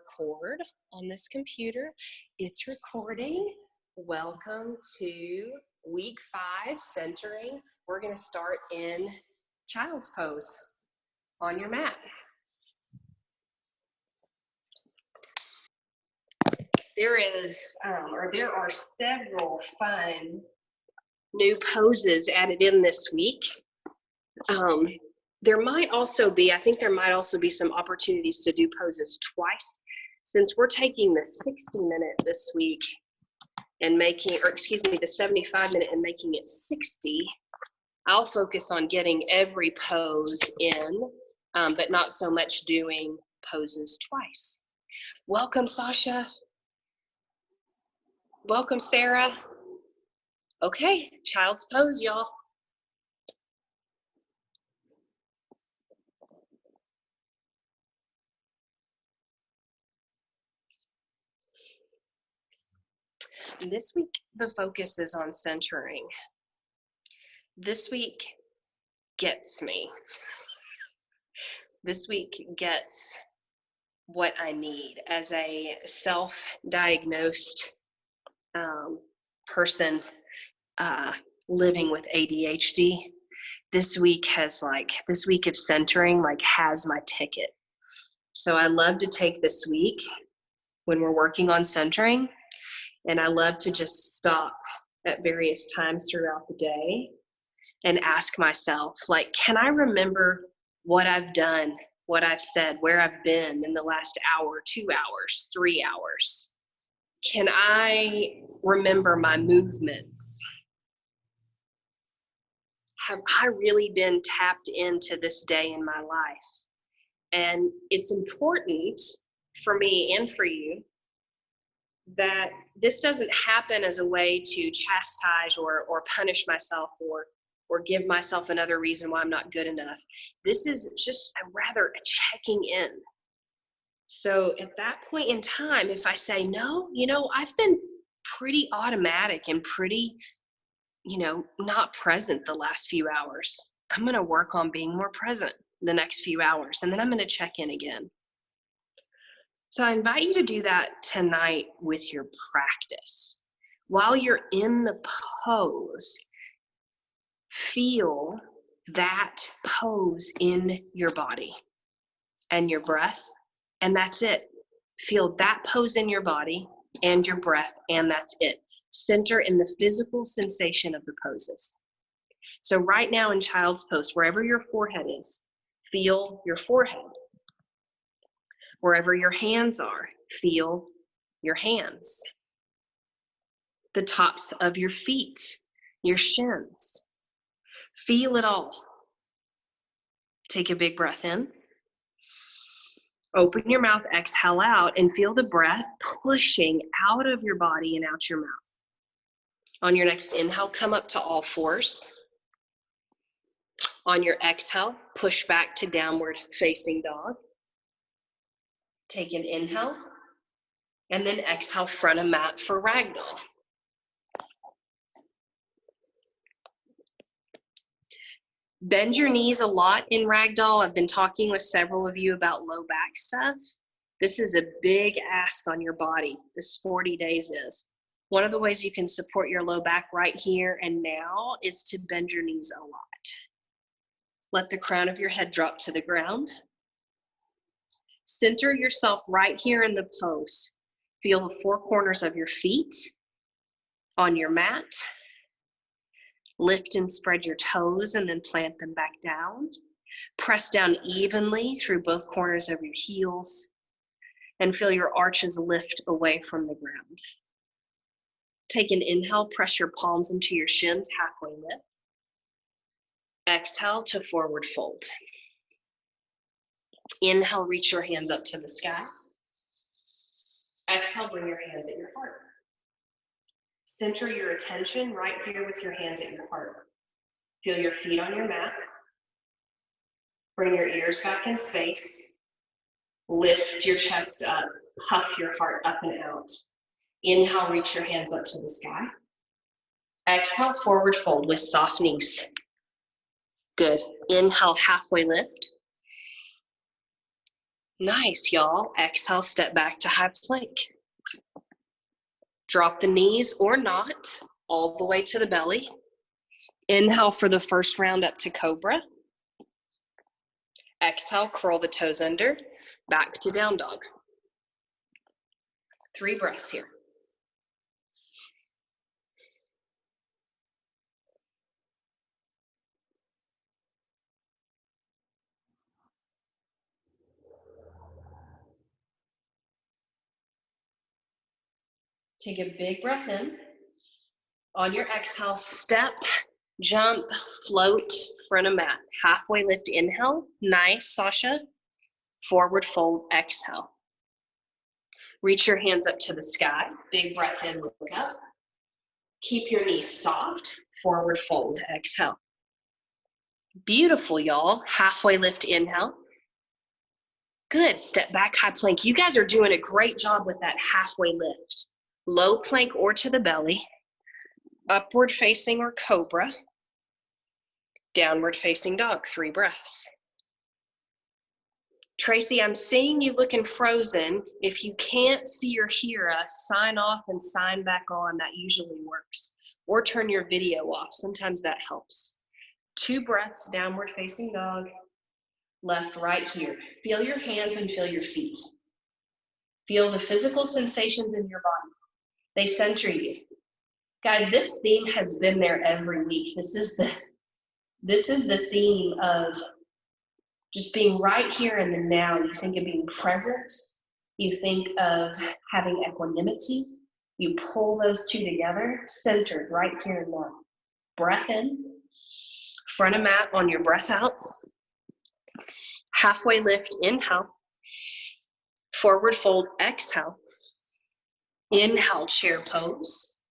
record on this computer. It's recording. Welcome to week 5, centering. We're going to start in child's pose on your mat. There are several fun new poses added in this week. There might also be some opportunities to do poses twice, since we're taking the 60-minute this week and the 75-minute and making it 60. I'll focus on getting every pose in, but not so much doing poses twice. Welcome, Sasha. Welcome, Sarah. Okay, child's pose, y'all. This week, the focus is on centering. This week gets me. This week gets what I need as a self-diagnosed person living with ADHD. This week of centering has my ticket. So I love to take this week when we're working on centering, and I love to just stop at various times throughout the day and ask myself, can I remember what I've done, what I've said, where I've been in the last hour, 2 hours, 3 hours? Can I remember my movements? Have I really been tapped into this day in my life? And it's important for me and for you that this doesn't happen as a way to chastise or punish myself or give myself another reason why I'm not good enough. This is just a checking in. So at that point in time, if I say, no, I've been pretty automatic and pretty, not present the last few hours. I'm going to work on being more present the next few hours, and then I'm going to check in again. So I invite you to do that tonight with your practice. While you're in the pose, feel that pose in your body and your breath, and that's it. Feel that pose in your body and your breath, and that's it. Center in the physical sensation of the poses. So right now in child's pose, wherever your forehead is, feel your forehead. Wherever your hands are, feel your hands. The tops of your feet, your shins. Feel it all. Take a big breath in. Open your mouth, exhale out, and feel the breath pushing out of your body and out your mouth. On your next inhale, come up to all fours. On your exhale, push back to downward facing dog. Take an inhale, and then exhale, front of mat for ragdoll. Bend your knees a lot in ragdoll. I've been talking with several of you about low back stuff. This is a big ask on your body. This 40 days is. One of the ways you can support your low back right here and now is to bend your knees a lot. Let the crown of your head drop to the ground. Center yourself right here in the pose. Feel the 4 corners of your feet on your mat. Lift and spread your toes and then plant them back down. Press down evenly through both corners of your heels and feel your arches lift away from the ground. Take an inhale, press your palms into your shins, halfway lift. Exhale to forward fold. Inhale, reach your hands up to the sky. Exhale, bring your hands at your heart. Center your attention right here with your hands at your heart. Feel your feet on your mat. Bring your ears back in space. Lift your chest up. Puff your heart up and out. Inhale, reach your hands up to the sky. Exhale, forward fold with soft knees. Good. Inhale, halfway lift. Nice, y'all. Exhale, step back to high plank. Drop the knees or not all the way to the belly. Inhale for the first round up to cobra. Exhale, curl the toes under, back to down dog. 3 breaths here. Take a big breath in. On your exhale, step, jump, float, front of mat. Halfway lift, inhale. Nice, Sasha. Forward fold, exhale. Reach your hands up to the sky. Big breath in, look up. Keep your knees soft. Forward fold, exhale. Beautiful, y'all. Halfway lift, inhale. Good, step back, high plank. You guys are doing a great job with that halfway lift. Low plank or to the belly. Upward facing or cobra. Downward facing dog, 3 breaths. Tracy, I'm seeing you looking frozen. If you can't see or hear us, sign off and sign back on. That usually works. Or turn your video off. Sometimes that helps. 2 breaths, downward facing dog. Left, right here. Feel your hands and feel your feet. Feel the physical sensations in your body. They center you. Guys, this theme has been there every week. This is the theme of just being right here in the now. You think of being present. You think of having equanimity. You pull those two together, centered right here and now. Breath in. Front of mat on your breath out. Halfway lift, inhale. Forward fold, exhale. Inhale, chair pose.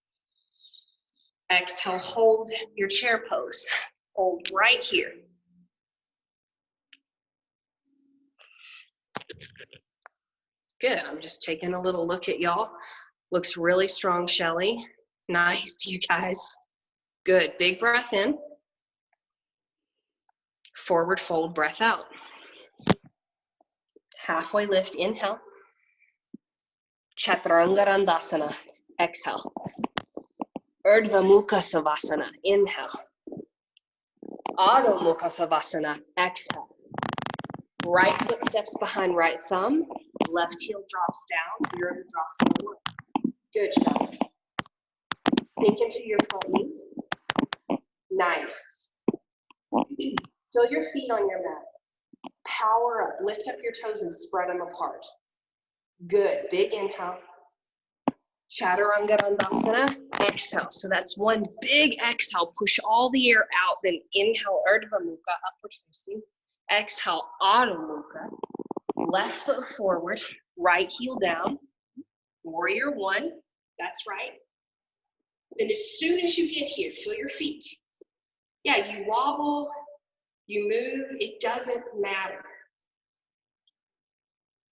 Exhale, hold your chair pose. Hold right here. Good, I'm just taking a little look at y'all. Looks really strong, Shelly. Nice, you guys. Good, big breath in. Forward fold, breath out. Halfway lift, inhale. Chaturanga, exhale. Urdhva Mukha Savasana, inhale. Adho Mukha Savasana, exhale. Right foot steps behind right thumb. Left heel drops down. You're in Virasana. Good job. Sink into your front knee. Nice. Feel your feet on your mat. Power up. Lift up your toes and spread them apart. Good. Big inhale. Chaturanga Dandasana. Exhale. So that's one big exhale. Push all the air out. Then inhale, Urdhva Mukha, upward facing. Exhale, Adho Mukha. Left foot forward. Right heel down. Warrior one. That's right. Then as soon as you get here, feel your feet. Yeah, you wobble, you move, it doesn't matter.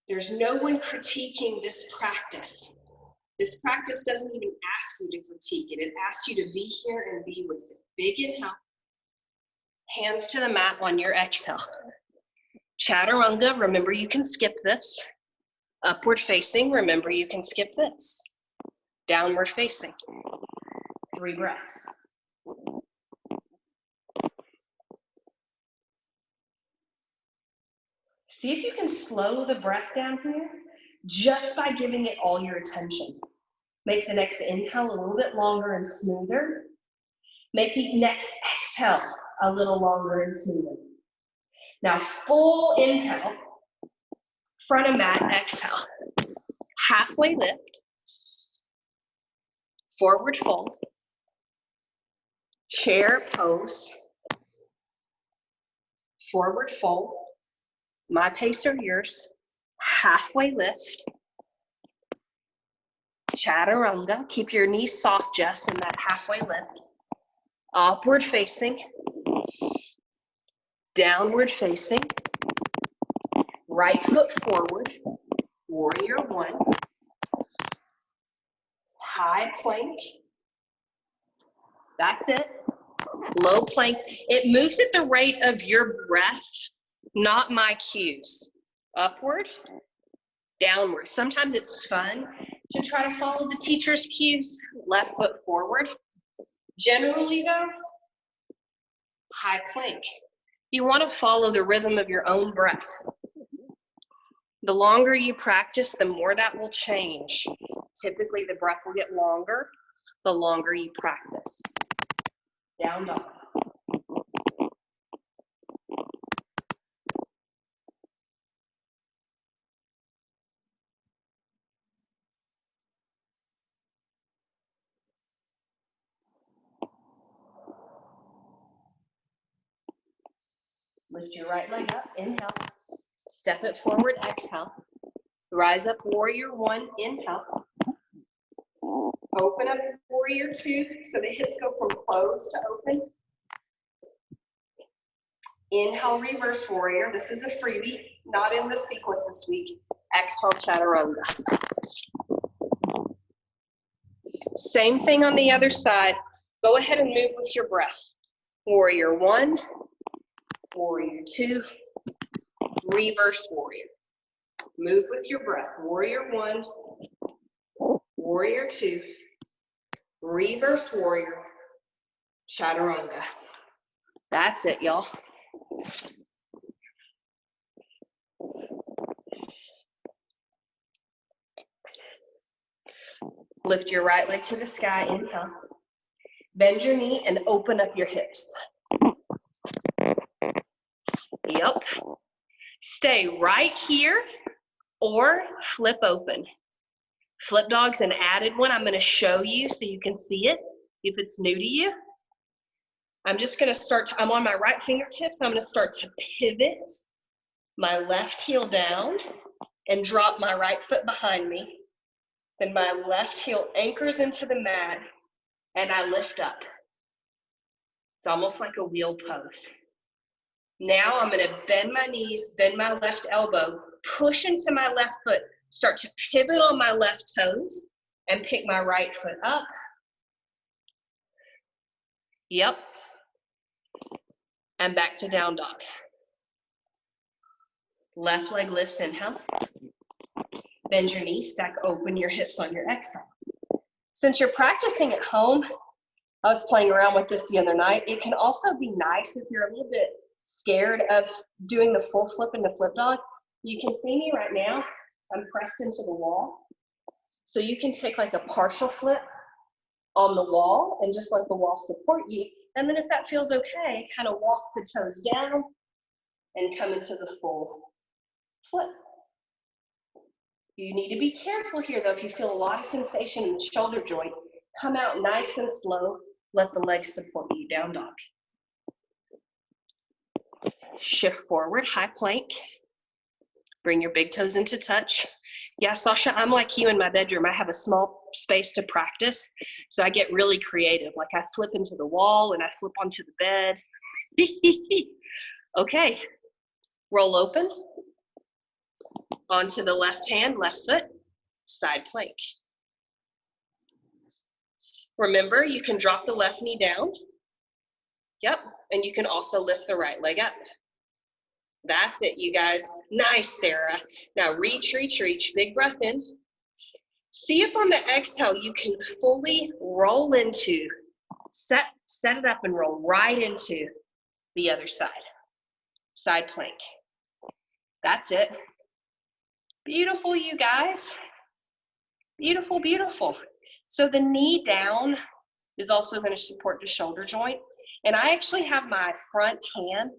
There's no one critiquing this practice. This practice doesn't even ask you to critique it. It asks you to be here and be with it. Big inhale. Hands to the mat on your exhale. Chaturanga, remember you can skip this. Upward facing, remember you can skip this. Downward facing. 3 breaths. See if you can slow the breath down here just by giving it all your attention. Make the next inhale a little bit longer and smoother. Make the next exhale a little longer and smoother. Now full inhale, front of mat, exhale. Halfway lift, forward fold, chair pose, forward fold, my pace or yours, halfway lift, chaturanga, keep your knees soft, Jess, in that halfway lift, upward facing, downward facing, right foot forward, warrior one, high plank, that's it, low plank. It moves at the rate of your breath, not my cues. upward, downward. Sometimes it's fun to try to follow the teacher's cues. Left foot forward. Generally though, high plank. You want to follow the rhythm of your own breath. The longer you practice, the more that will change. Typically the breath will get longer the longer you practice. Down dog. Lift your right leg up, inhale. Step it forward, exhale. Rise up, warrior one, inhale. Open up, warrior two, so the hips go from closed to open. Inhale, reverse warrior. This is a freebie, not in the sequence this week. Exhale, chaturanga. Same thing on the other side. Go ahead and move with your breath. Warrior one, warrior two, reverse warrior. Move with your breath. Warrior one, warrior two, reverse warrior, chaturanga. That's it, y'all. Lift your right leg to the sky, inhale. Bend your knee and open up your hips. Yep. Stay right here or flip open. Flip dog's an added one. I'm going to show you so you can see it if it's new to you. I'm just going to start, I'm on my right fingertips. I'm going to start to pivot my left heel down and drop my right foot behind me. Then my left heel anchors into the mat and I lift up. It's almost like a wheel pose. Now I'm going to bend my knees, bend my left elbow, push into my left foot, start to pivot on my left toes and pick my right foot up. Yep. And back to down dog. Left leg lifts, inhale. Bend your knees, stack open your hips on your exhale. Since you're practicing at home, I was playing around with this the other night. It can also be nice if you're a little bit scared of doing the full flip into flip dog. You can see me right now. I'm pressed into the wall. So you can take like a partial flip on the wall and just let the wall support you. And then if that feels okay, kind of walk the toes down and come into the full flip. You need to be careful here though. If you feel a lot of sensation in the shoulder joint, come out nice and slow. Let the legs support you, down dog. Shift forward, high plank. Bring your big toes into touch. Yeah, Sasha, I'm like you in my bedroom. I have a small space to practice, so I get really creative. Like I flip into the wall and I flip onto the bed. Okay, roll open. Onto the left hand, left foot, side plank. Remember, you can drop the left knee down. Yep, and you can also lift the right leg up. That's it, you guys. Nice, Sarah. Now reach, reach, reach. Big breath in. See if on the exhale you can fully roll into, set it up and roll right into the other side. Side plank. That's it. Beautiful, you guys. Beautiful, beautiful. So the knee down is also going to support the shoulder joint. And I actually have my front hand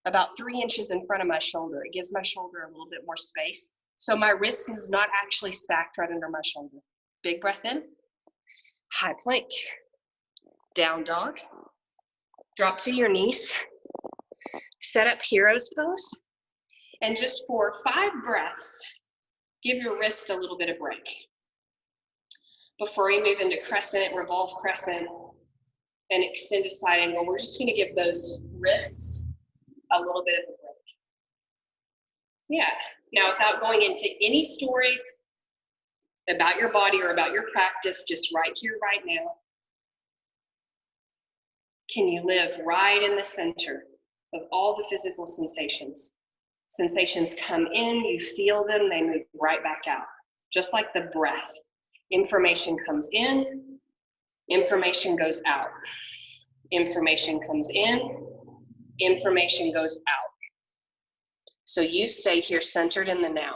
about 3 inches in front of my shoulder. It gives my shoulder a little bit more space. So my wrist is not actually stacked right under my shoulder. Big breath in. High plank. Down dog. Drop to your knees. Set up hero's pose. And just for 5 breaths, give your wrist a little bit of break. Before you move into crescent, revolve crescent, and extended side angle, we're just going to give those wrists a little bit of a break. Yeah. Now, without going into any stories about your body or about your practice, just right here, right now, can you live right in the center of all the physical sensations? Sensations come in, you feel them, they move right back out. Just like the breath. Information comes in, information goes out. Information comes in, information goes out. So you stay here centered in the now.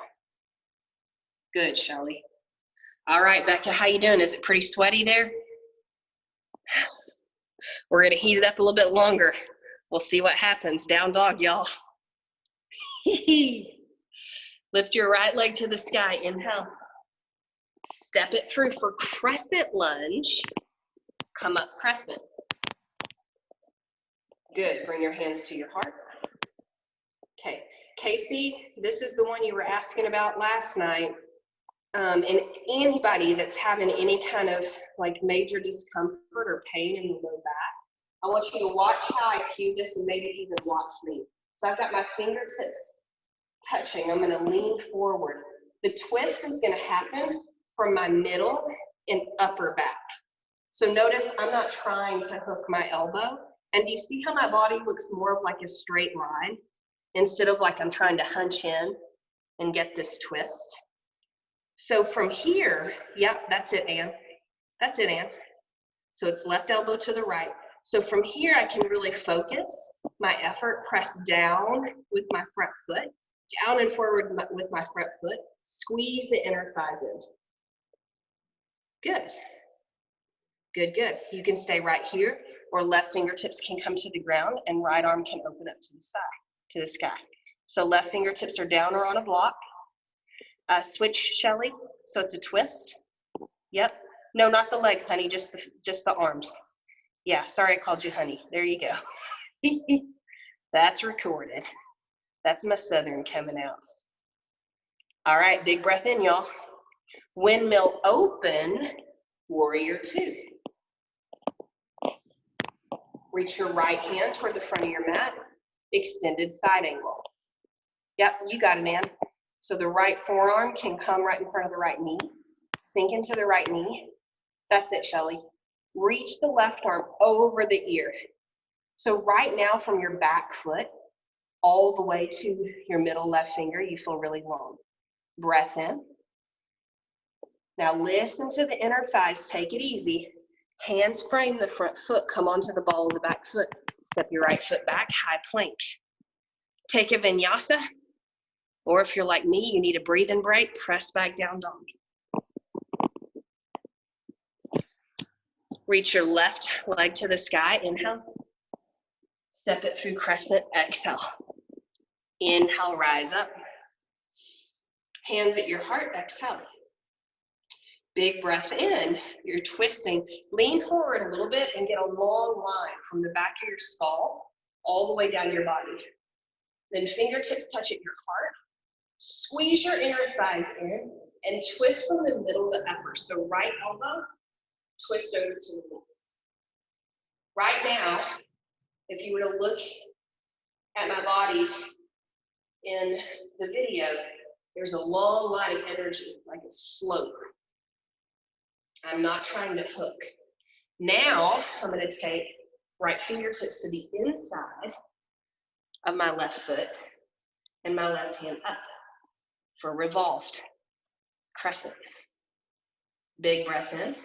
Good, Shelly. All right, Becca, how you doing? Is it pretty sweaty there? We're gonna heat it up a little bit longer. We'll see what happens. Down dog, y'all. Lift your right leg to the sky, inhale. Step it through for crescent lunge. Come up crescent. Good, bring your hands to your heart. Okay, Casey, this is the one you were asking about last night. And anybody that's having any kind of like major discomfort or pain in the low back, I want you to watch how I cue this and maybe even watch me. So I've got my fingertips touching. I'm gonna lean forward. The twist is gonna happen from my middle and upper back. So notice I'm not trying to hook my elbow. And do you see how my body looks more of like a straight line instead of like I'm trying to hunch in and get this twist? So from here, yep, that's it, Ann. That's it, Ann. So it's left elbow to the right. So from here, I can really focus my effort, press down with my front foot, down and forward with my front foot, squeeze the inner thighs in. Good. Good, good. You can stay right here, or left fingertips can come to the ground and right arm can open up to the side, to the sky. So left fingertips are down or on a block. Switch, Shelly, so it's a twist. Yep. No, not the legs, honey, just the arms. Yeah, sorry I called you honey. There you go. That's recorded. That's my Southern coming out. All right, big breath in, y'all. Windmill open, warrior two. Reach your right hand toward the front of your mat, extended side angle. Yep, you got it, Ann. So the right forearm can come right in front of the right knee, sink into the right knee. That's it, Shelly. Reach the left arm over the ear. So right now from your back foot all the way to your middle left finger, you feel really long. Breath in. Now listen to the inner thighs, take it easy. Hands frame the front foot, come onto the ball of the back foot. Step your right foot back, high plank. Take a vinyasa, or if you're like me, you need a breathing break, press back down dog. Reach your left leg to the sky, inhale. Step it through crescent, exhale. Inhale, rise up. Hands at your heart, exhale. Big breath in, you're twisting. Lean forward a little bit and get a long line from the back of your skull all the way down your body. Then fingertips touch at your heart. Squeeze your inner thighs in and twist from the middle to upper. So right elbow, twist over to the left. Right now, if you were to look at my body in the video, there's a long line of energy, like a slope. I'm not trying to hook. Now, I'm going to take right fingertips to the inside of my left foot and my left hand up for revolved crescent. Big breath in.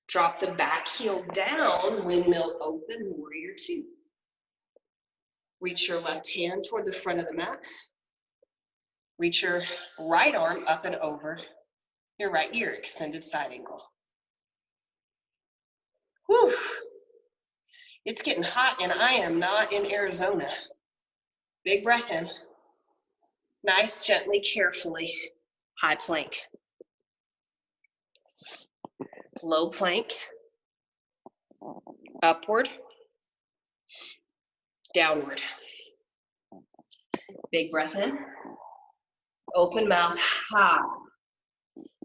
Drop the back heel down, windmill open, warrior two. Reach your left hand toward the front of the mat. Reach your right arm up and over your right ear, extended side angle. Whew. It's getting hot and I am not in Arizona. Big breath in. Nice, gently, carefully, high plank. Low plank. Upward. Downward. Big breath in. Open mouth, high.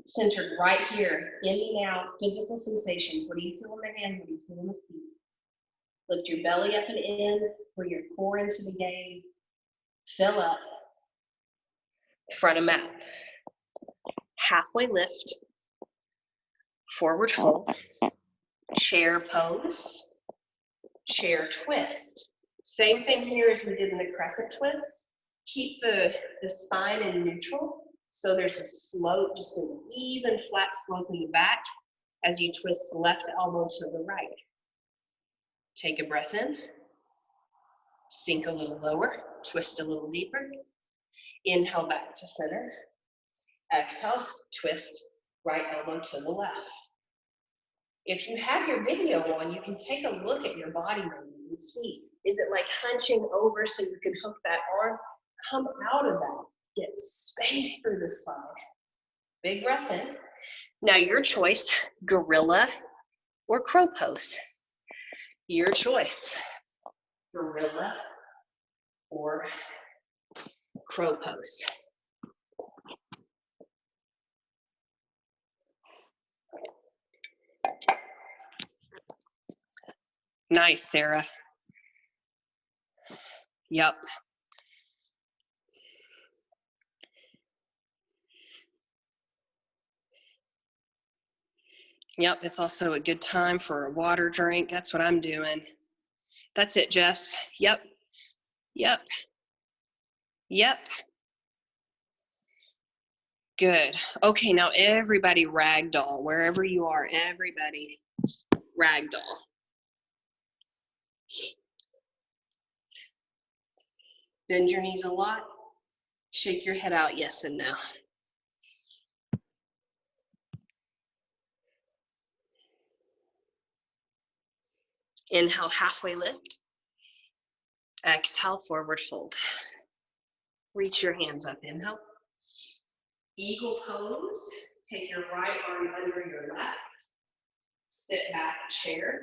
Centered right here, in and out, physical sensations. What do you feel in the hands? What do you feel in the feet? Lift your belly up and in, bring your core into the game. Fill up. Front of mat. Halfway lift. Forward fold. Chair pose. Chair twist. Same thing here as we did in the crescent twist. Keep the spine in neutral, so there's a slope, just an even flat slope in the back as you twist the left elbow to the right. Take a breath in, sink a little lower, twist a little deeper. Inhale back to center. Exhale, twist right elbow to the left. If you have your video on, you can take a look at your body movement and see, is it like hunching over so you can hook that arm? Come out of that. Get space through the spine. Big breath in. Now your choice, gorilla or crow pose. Your choice, gorilla or crow pose. Nice, Sarah. Yep. Yep, it's also a good time for a water drink. That's what I'm doing. That's it, Jess. Yep. Yep. Yep. Good. Okay, now everybody ragdoll. Wherever you are, everybody ragdoll. Bend your knees a lot. Shake your head out, yes and no. Inhale, halfway lift. Exhale, forward fold. Reach your hands up, inhale. Eagle pose. Take your right arm under your left. Sit back, chair.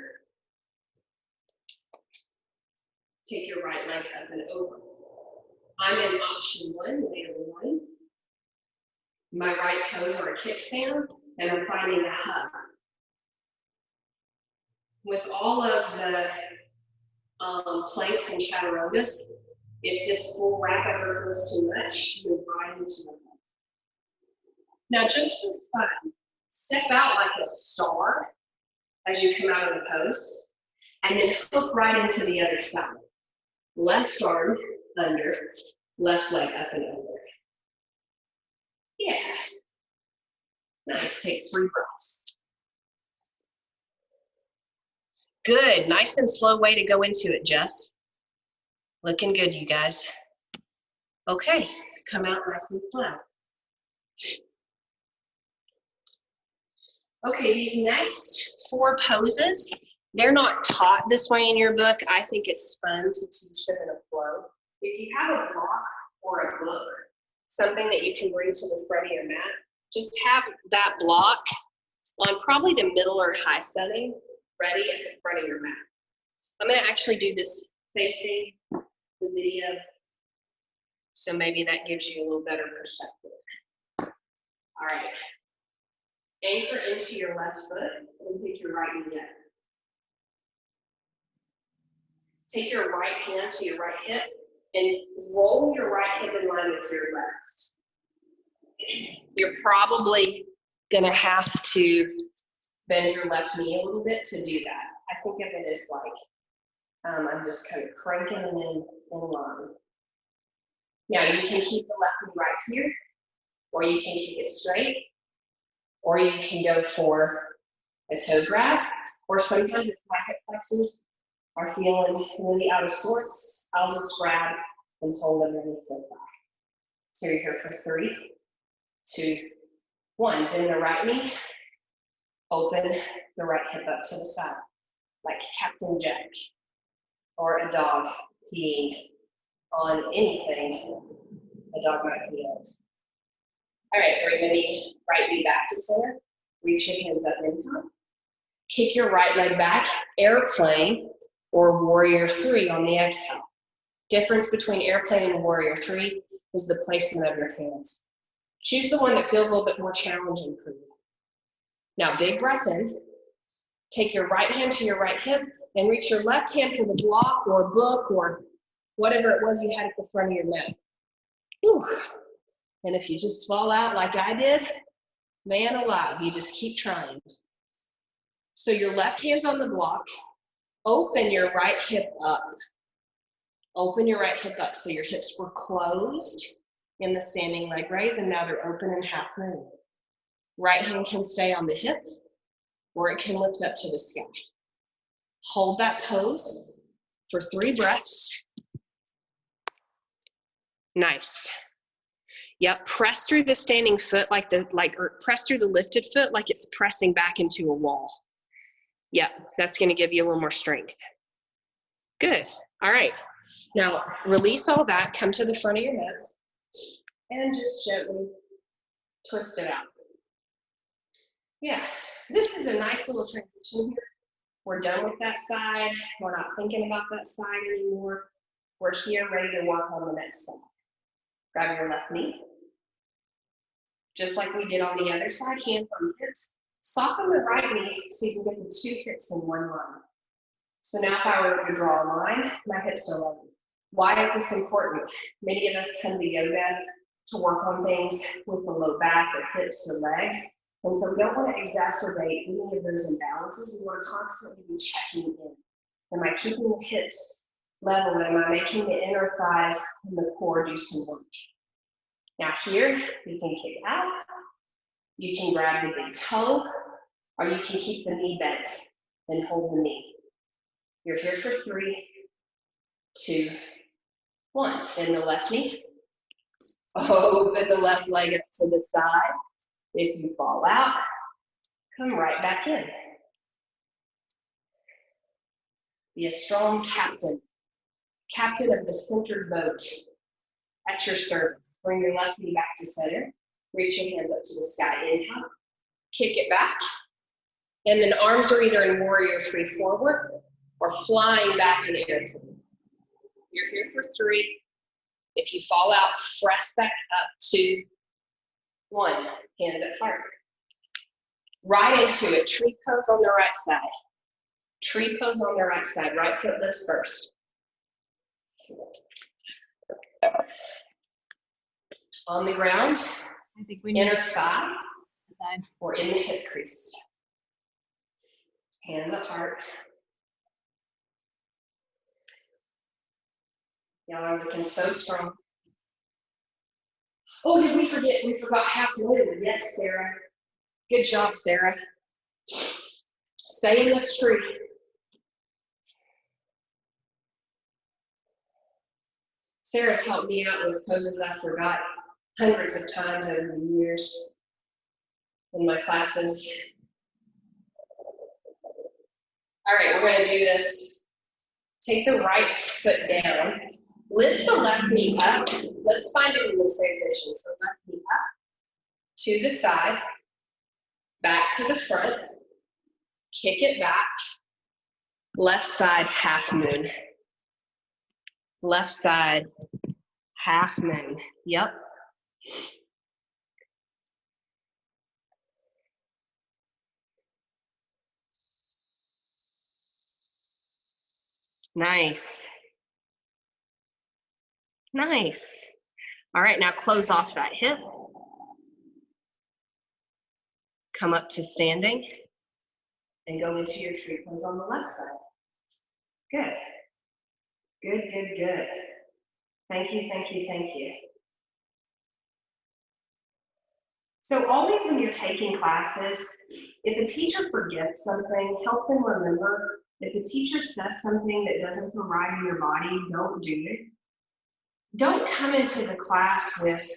Take your right leg up and over. I'm in option one, layer one. My right toes are a kickstand, and I'm finding a hug. With all of the planks and chaturangas, if this full wrap ever feels too much, move right into the hug. Now, just for fun, step out like a star as you come out of the pose, and then hook right into the other side. Left arm under, left leg up and over. Yeah. Nice, take 3 breaths. Good, nice and slow way to go into it, Jess. Looking good, you guys. Okay, come out nice and flat. Okay, these next 4 poses, they're not taught this way in your book. I think it's fun to teach them in a flow. If you have a block or a book, something that you can bring to the front of your mat, just have that block on probably the middle or high setting, ready at the front of your mat. I'm gonna actually do this facing the video, so maybe that gives you a little better perspective. All right, anchor into your left foot and pick your right knee up. Take your right hand to your right hip and roll your right hip in line with your left. You're probably gonna have to bend your left knee a little bit to do that. I think of it as like, I'm just kind of cranking it in line. Now you can keep the left knee right here, or you can keep it straight, or you can go for a toe grab, or sometimes if my hip flexors are feeling really out of sorts, I'll just grab and hold underneath the thigh. So you're here for 3, 2, 1. Bend the right knee, open the right hip up to the side, like Captain Jack, or a dog peeing on anything a dog might pee on. All right, bring the knee, right knee back to center. Reach your hands up and come. Kick your right leg back, airplane, or warrior 3 on the exhale. Difference between airplane and warrior 3 is the placement of your hands. Choose the one that feels a little bit more challenging for you. Now, big breath in. Take your right hand to your right hip and reach your left hand for the block or book or whatever it was you had at the front of your mat. Whew. And if you just fall out like I did, man alive, you just keep trying. So your left hand's on the block. Open your right hip up. Open your right hip up so your hips were closed in the standing leg raise, and now they're open and half moon. Right hand can stay on the hip, or it can lift up to the sky. Hold that pose for 3 breaths. Nice. Yep, press through the standing foot or press through the lifted foot like it's pressing back into a wall. Yep, that's gonna give you a little more strength. Good, all right. Now, release all that, come to the front of your mat, and just gently twist it out. Yeah, this is a nice little transition here. We're done with that side. We're not thinking about that side anymore. We're here ready to work on the next side. Grab your left knee. Just like we did on the other side, hands on hips. Soften the right knee so you can get the 2 hips in one line. So now if I were to draw a line, my hips are level. Why is this important? Many of us come to yoga to work on things with the low back or hips or legs. And so we don't want to exacerbate any of those imbalances. We want to constantly be checking in. Am I keeping the hips level? Am I making the inner thighs and the core do some work? Now here, you can kick out. You can grab the big toe, or you can keep the knee bent and hold the knee. You're here for 3, 2, 1. Then the left knee. Open the left leg up to the side. If you fall out, come right back in. Be a strong captain. Captain of the centered boat at your service. Bring your left knee back to center. Reach your hands up to the sky. Inhale. Kick it back. And then arms are either in warrior 3 forward or flying back in airplane. You're here for 3. If you fall out, press back up. 2, 1. Hands at heart. Right into it. Tree pose on the right side. Tree pose on the right side. Right foot lifts first. On the ground, I think we inner thigh side. or in the hip crease. Hands at heart. Y'all are looking so strong. Oh, did we forget? We forgot half moon. Yes, Sarah. Good job, Sarah. Stay in this tree. Sarah's helped me out with poses I forgot hundreds of times over the years in my classes. All right, we're going to do this. Take the right foot down. Lift the left knee up. Let's find it in the transition. So left knee up, to the side, back to the front, kick it back, left side half moon. Left side half moon. Yep. Nice. Nice. All right, now close off that hip. Come up to standing and go into your tree pose on the left side. Good. Good, good, good. Thank you, thank you, thank you. So always when you're taking classes, if a teacher forgets something, help them remember. If a teacher says something that doesn't feel right in your body, don't do it. Don't come into the class with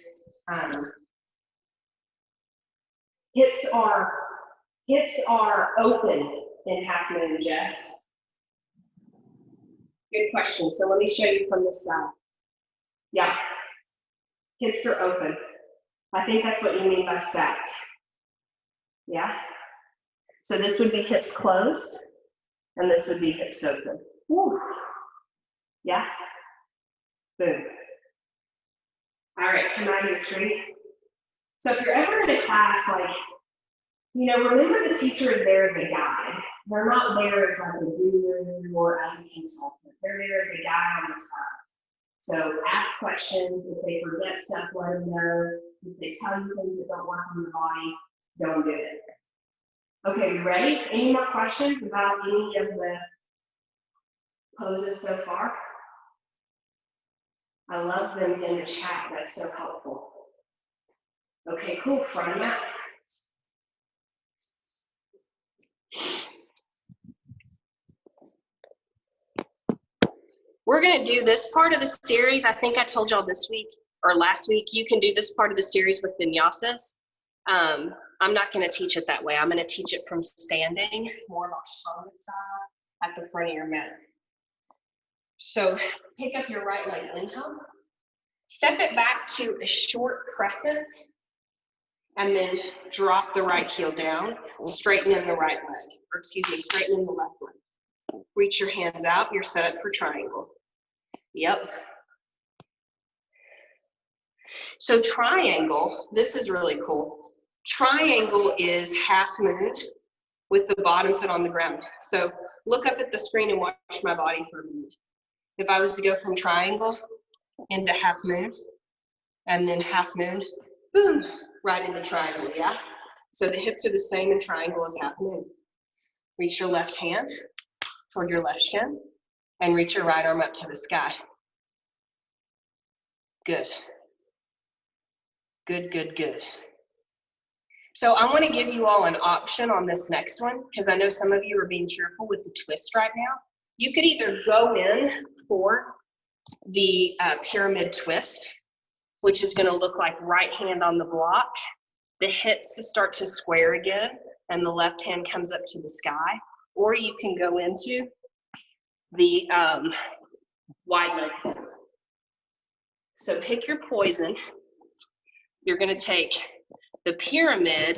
hips are open in half moon, Jess. Good question. So let me show you from this side. Yeah, hips are open. I think that's what you mean by stacked. Yeah? So this would be hips closed, and this would be hips open. Woo. Yeah? Boom. All right, come out of your tree. So if you're ever in a class, like, remember the teacher is there as a guide. They're not there as like a guru or as a consultant. They're there as a guide on the side. So ask questions. If they forget stuff, let them know. If they tell you things that don't work on your body, don't do it. Okay, you ready? Any more questions about any of the poses so far? I love them in the chat. That's so helpful. Okay, cool. Front them out. We're going to do this part of the series. I think I told y'all this week or last week, you can do this part of the series with vinyasas. I'm not going to teach it that way. I'm going to teach it from standing, more like Ashtanga style, at the front of your mat. So pick up your right leg inhale, step it back to a short crescent, and then drop the right heel down, straighten in the right leg, or excuse me, straighten in the left leg. Reach your hands out, you're set up for triangle. Yep. So triangle, this is really cool. Triangle is half moon with the bottom foot on the ground. So look up at the screen and watch my body for a minute. If I was to go from triangle into half moon, and then half moon, boom, right into triangle, yeah? So the hips are the same in triangle as half moon. Reach your left hand toward your left shin, and reach your right arm up to the sky. Good. Good, good, good. So I want to give you all an option on this next one, because I know some of you are being careful with the twist right now. You could either go in for the pyramid twist, which is going to look like right hand on the block. The hips start to square again, and the left hand comes up to the sky. Or you can go into the wide leg hold. So pick your poison. You're going to take the pyramid,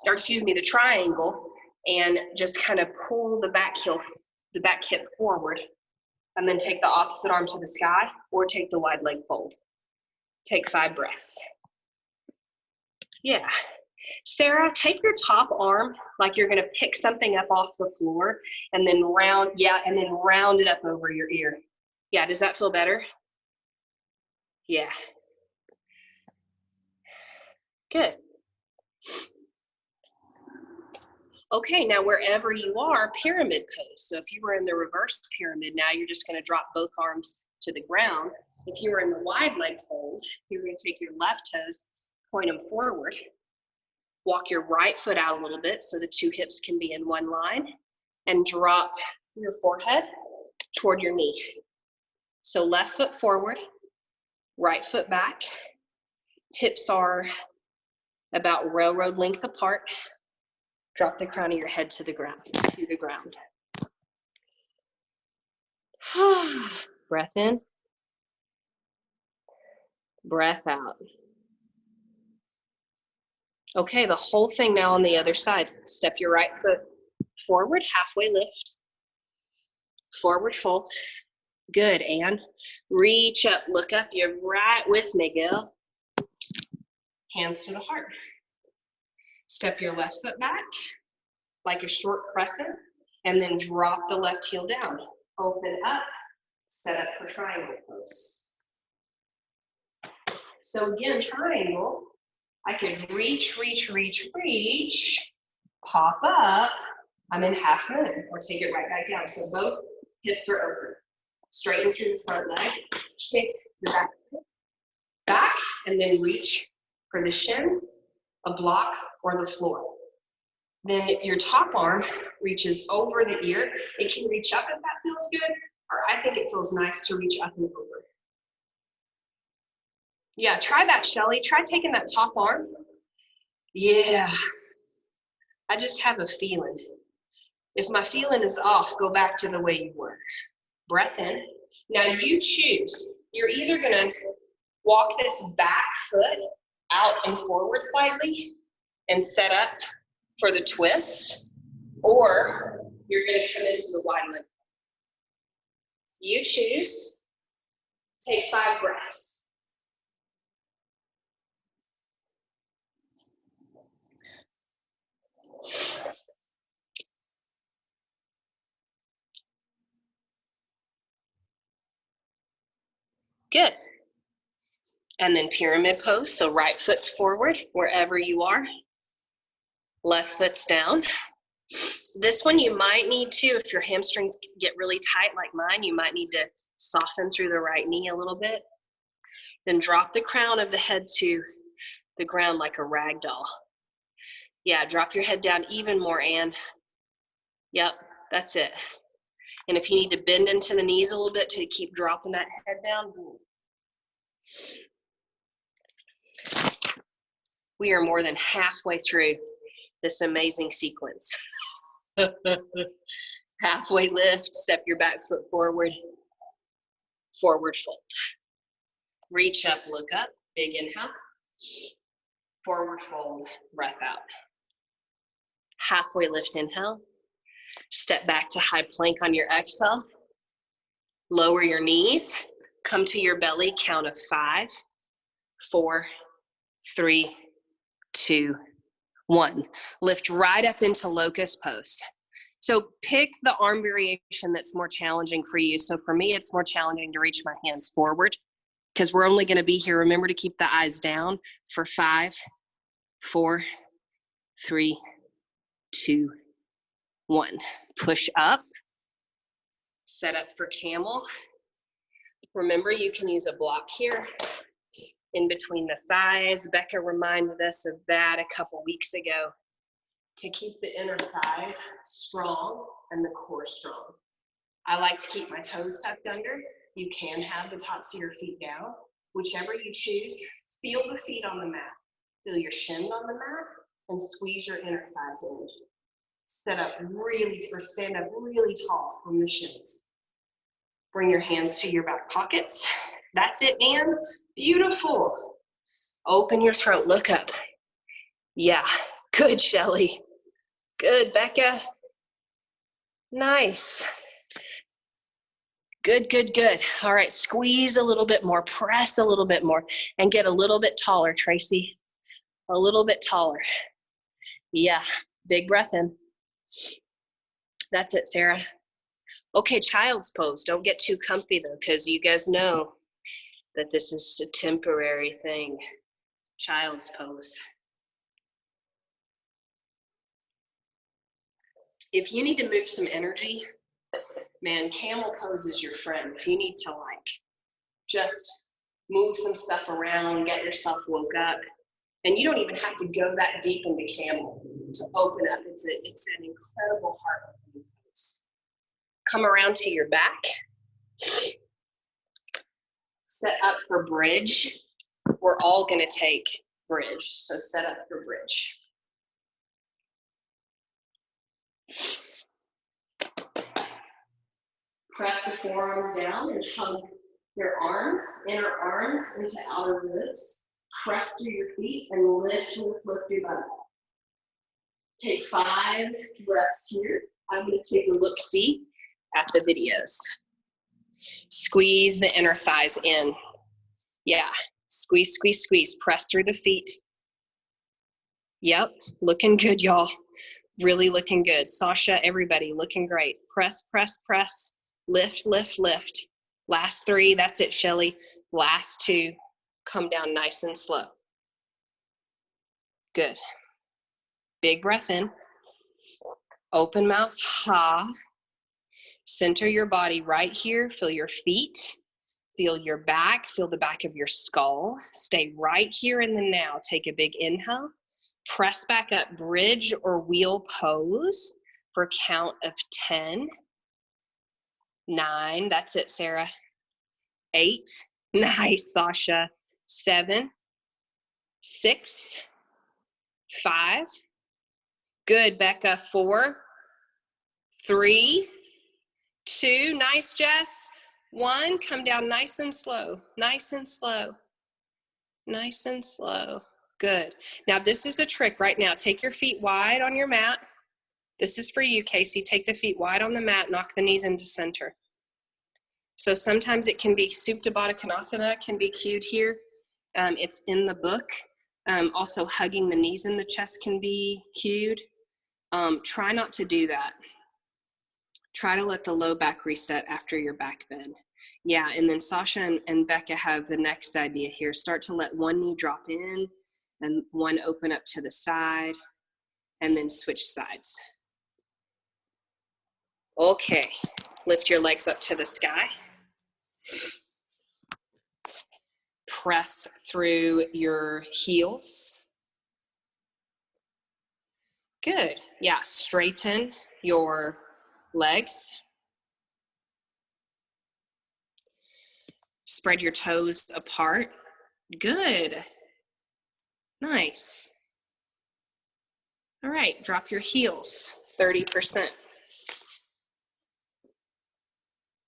or excuse me, the triangle, and just kind of pull the back hip forward, and then take the opposite arm to the sky, or take the wide leg fold. Take 5 breaths. Yeah. Sarah, take your top arm like you're going to pick something up off the floor, and then round it up over your ear. Yeah, does that feel better? Yeah. Good. Okay, now wherever you are, pyramid pose. So if you were in the reverse pyramid, now you're just going to drop both arms to the ground. If you were in the wide leg fold, you're going to take your left toes, point them forward. Walk your right foot out a little bit so the 2 hips can be in one line, and drop your forehead toward your knee. So left foot forward, right foot back. Hips are about railroad length apart. Drop the crown of your head to the ground. Breath in. Breath out. Okay, the whole thing now on the other side. Step your right foot forward, halfway lift. Forward fold. Good, Anne. Reach up, look up. You're right with me, Gil. Hands to the heart. Step your left foot back like a short crescent, and then drop the left heel down. Open up, set up for triangle pose. So again, triangle, I can reach, pop up, I'm in half moon, or take it right back down. So both hips are open. Straighten through the front leg, kick the back, and then reach for the shin, a block, or the floor. Then your top arm reaches over the ear. It can reach up if that feels good, or I think it feels nice to reach up and over. Yeah, try that, Shelly. Try taking that top arm. Yeah. I just have a feeling. If my feeling is off, go back to the way you were. Breath in. Now you choose. You're either going to walk this back foot out and forward slightly and set up for the twist, or you're going to come into the wide leg. You choose. Take 5 breaths. Good. And then pyramid pose, so right foot's forward wherever you are. Left foot's down. This one you might need to, if your hamstrings get really tight like mine, you might need to soften through the right knee a little bit. Then drop the crown of the head to the ground like a rag doll. Yeah, drop your head down even more, Ann. Yep, that's it. And if you need to bend into the knees a little bit to keep dropping that head down, do it. We are more than halfway through this amazing sequence. Halfway lift, step your back foot forward, forward fold. Reach up, look up, big inhale. Forward fold, breath out. Halfway lift, inhale. Step back to high plank on your exhale. Lower your knees, come to your belly, count of 5, 4, 3, 2, 1. Lift right up into locust pose. So pick the arm variation that's more challenging for you. So for me, it's more challenging to reach my hands forward because we're only going to be here. Remember to keep the eyes down for 5, 4, 3, 2, 1. Push up. Set up for camel. Remember, you can use a block here in between the thighs. Becca reminded us of that a couple weeks ago to keep the inner thighs strong and the core strong. I like to keep my toes tucked under. You can have the tops of your feet down. Whichever you choose, feel the feet on the mat. Feel your shins on the mat and squeeze your inner thighs in. Set up really, or stand up really tall from the shins. Bring your hands to your back pockets. That's it, Ann. Beautiful. Open your throat, look up. Yeah, good, Shelly. Good, Becca. Nice. Good, good, good. All right, squeeze a little bit more, press a little bit more, and get a little bit taller, Tracy. A little bit taller. Yeah, big breath in. That's it, Sarah. Okay, child's pose. Don't get too comfy though, because you guys know that this is a temporary thing. Child's pose. If you need to move some energy, man, camel pose is your friend. If you need to like just move some stuff around, get yourself woke up, and you don't even have to go that deep into camel to open up. It's an incredible heart opening pose. Come around to your back. Set up for bridge. We're all gonna take bridge, so set up for bridge. Press the forearms down and hug your arms, inner arms into outer ribs. Press through your feet and lift your butt. Take 5 breaths here. I'm gonna take a look-see at the videos. Squeeze the inner thighs in. Yeah, squeeze, squeeze, squeeze. Press through the feet. Yep, looking good, y'all. Really looking good. Sasha, everybody, looking great. Press, press, press. Lift, lift, lift. Last 3, that's it, Shelly. Last 2, come down nice and slow. Good. Big breath in. Open mouth, ha. Center your body right here. Feel your feet. Feel your back. Feel the back of your skull. Stay right here in the now. Take a big inhale. Press back up, bridge or wheel pose for count of 10. 9, that's it, Sarah. 8, nice, Sasha. 7, 6, 5, good, Becca. 4, 3, 2, nice, Jess. 1, come down nice and slow, nice and slow, nice and slow. Good. Now this is the trick right now. Take your feet wide on your mat. This is for you, Casey. Take the feet wide on the mat, knock the knees into center. So sometimes it can be Supta Baddha Konasana can be cued here. It's in the book. Also hugging the knees in the chest can be cued. Try not to do that. Try to let the low back reset after your back bend. Yeah, and then Sasha and Becca have the next idea here. Start to let one knee drop in and one open up to the side, and then switch sides. Okay, lift your legs up to the sky. Press through your heels. Good. Yeah, straighten your legs. Spread your toes apart. Good. Nice. All right, drop your heels 30%.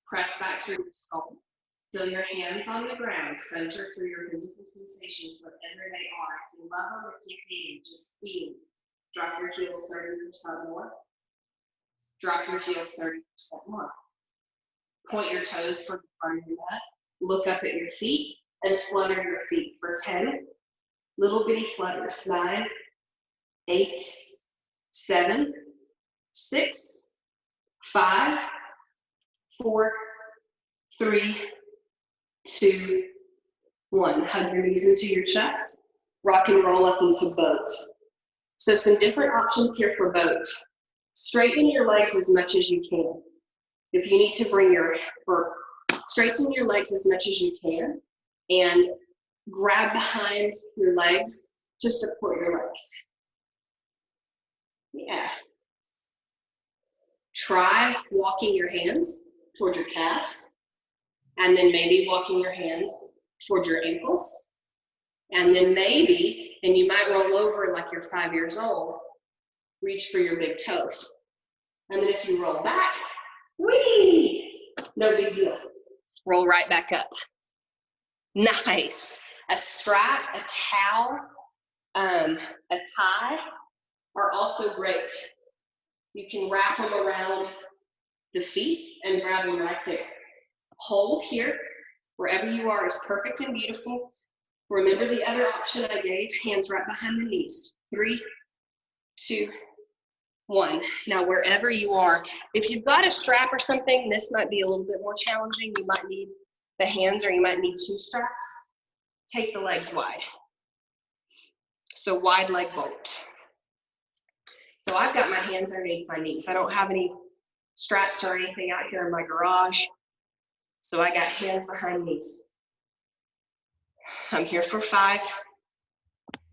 Press back through your skull. Feel your hands on the ground. Center through your physical sensations, whatever they are. If you love them, if you hate, just feel. Drop your heels 30% more. Drop your heels 30% more. Point your toes for the front of your butt. Look up at your feet and flutter your feet for 10 little bitty flutters. 9, 8, 7, 6, 5, 4, 3, 2, 1. Hug your knees into your chest. Rock and roll up into boat. So some different options here for boat. Straighten your legs as much as you can. If you need to straighten your legs as much as you can and grab behind your legs to support your legs. Yeah. Try walking your hands toward your calves, and then maybe walking your hands toward your ankles, and then maybe, and you might roll over like you're 5 years old, reach for your big toes. And then if you roll back, whee, no big deal. Roll right back up. Nice. A strap, a towel, a tie are also great. You can wrap them around the feet and grab them right there. Hold here. Wherever you are is perfect and beautiful. Remember the other option I gave, hands right behind the knees. 3, 2, 1. Now wherever you are, if you've got a strap or something, this might be a little bit more challenging. You might need the hands or you might need 2 straps. Take the legs wide. So wide leg bolt. So I've got my hands underneath my knees. I don't have any straps or anything out here in my garage. So I got hands behind knees. I'm here for 5,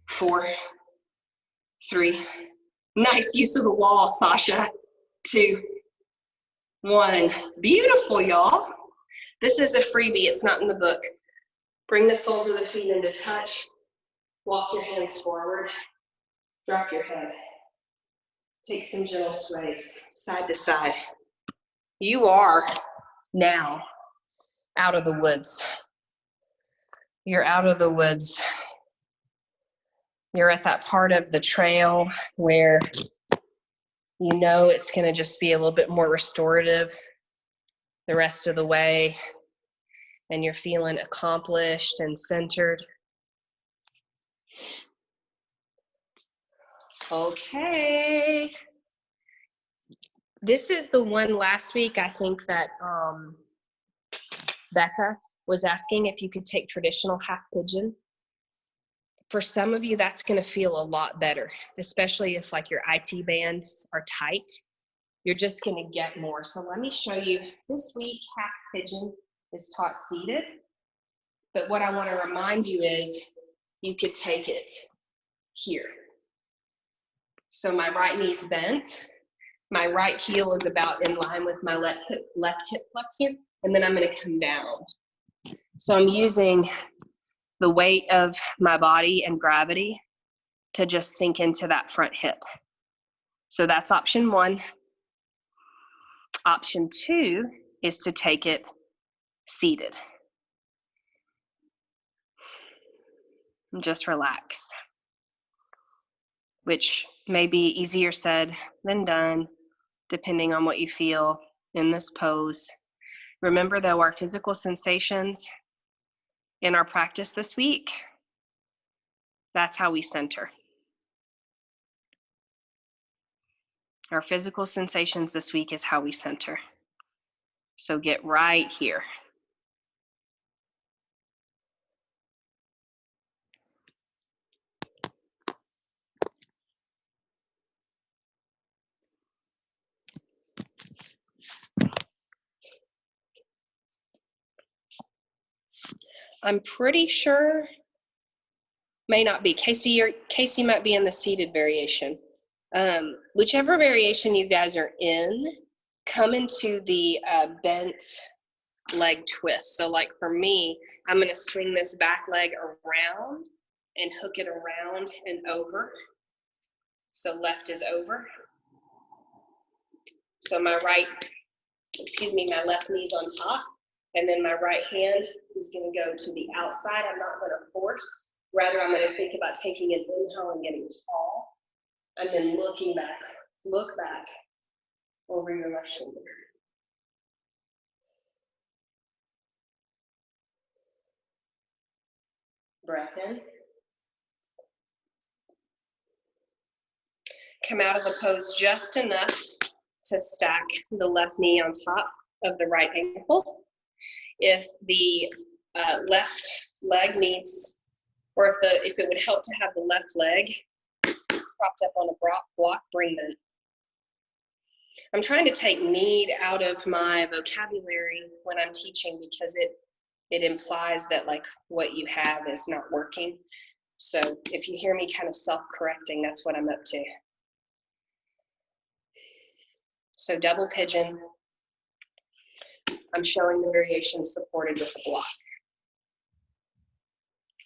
4, 3. Nice use of the wall, Sasha. 2, 1. Beautiful, y'all. This is a freebie. It's not in the book. Bring the soles of the feet into touch. Walk your hands forward. Drop your head. Take some gentle sways, side to side. You are now out of the woods. You're out of the woods. You're at that part of the trail where you know it's going to just be a little bit more restorative the rest of the way, and you're feeling accomplished and centered. Okay. This is the one last week, I think, that Becca was asking if you could take traditional half pigeon. For some of you, that's going to feel a lot better, especially if like your IT bands are tight. You're just going to get more. So let me show you. This week, half pigeon is taught seated. But what I want to remind you is you could take it here. So my right knee's bent. My right heel is about in line with my left hip flexor. And then I'm going to come down. So I'm using the weight of my body and gravity to just sink into that front hip. So that's option 1. Option 2 is to take it seated. And just relax, which may be easier said than done, depending on what you feel in this pose. Remember though, our physical sensations in our practice this week, that's how we center. Our physical sensations this week is how we center. So get right here. I'm pretty sure, may not be. Casey might be in the seated variation. Whichever variation you guys are in, come into the bent leg twist. So like for me, I'm gonna swing this back leg around and hook it around and over. So left is over. So my left knee's on top, and then my right hand is gonna go to the outside. I'm not gonna force, rather I'm gonna think about taking an inhale and getting tall, and then looking back, look back over your left shoulder. Breath in. Come out of the pose just enough to stack the left knee on top of the right ankle. If the left leg needs, or if it would help to have the left leg propped up on a block, bring that. I'm trying to take need out of my vocabulary when I'm teaching, because it implies that like what you have is not working. So if you hear me kind of self-correcting, that's what I'm up to. So double pigeon. I'm showing the variation supported with a block.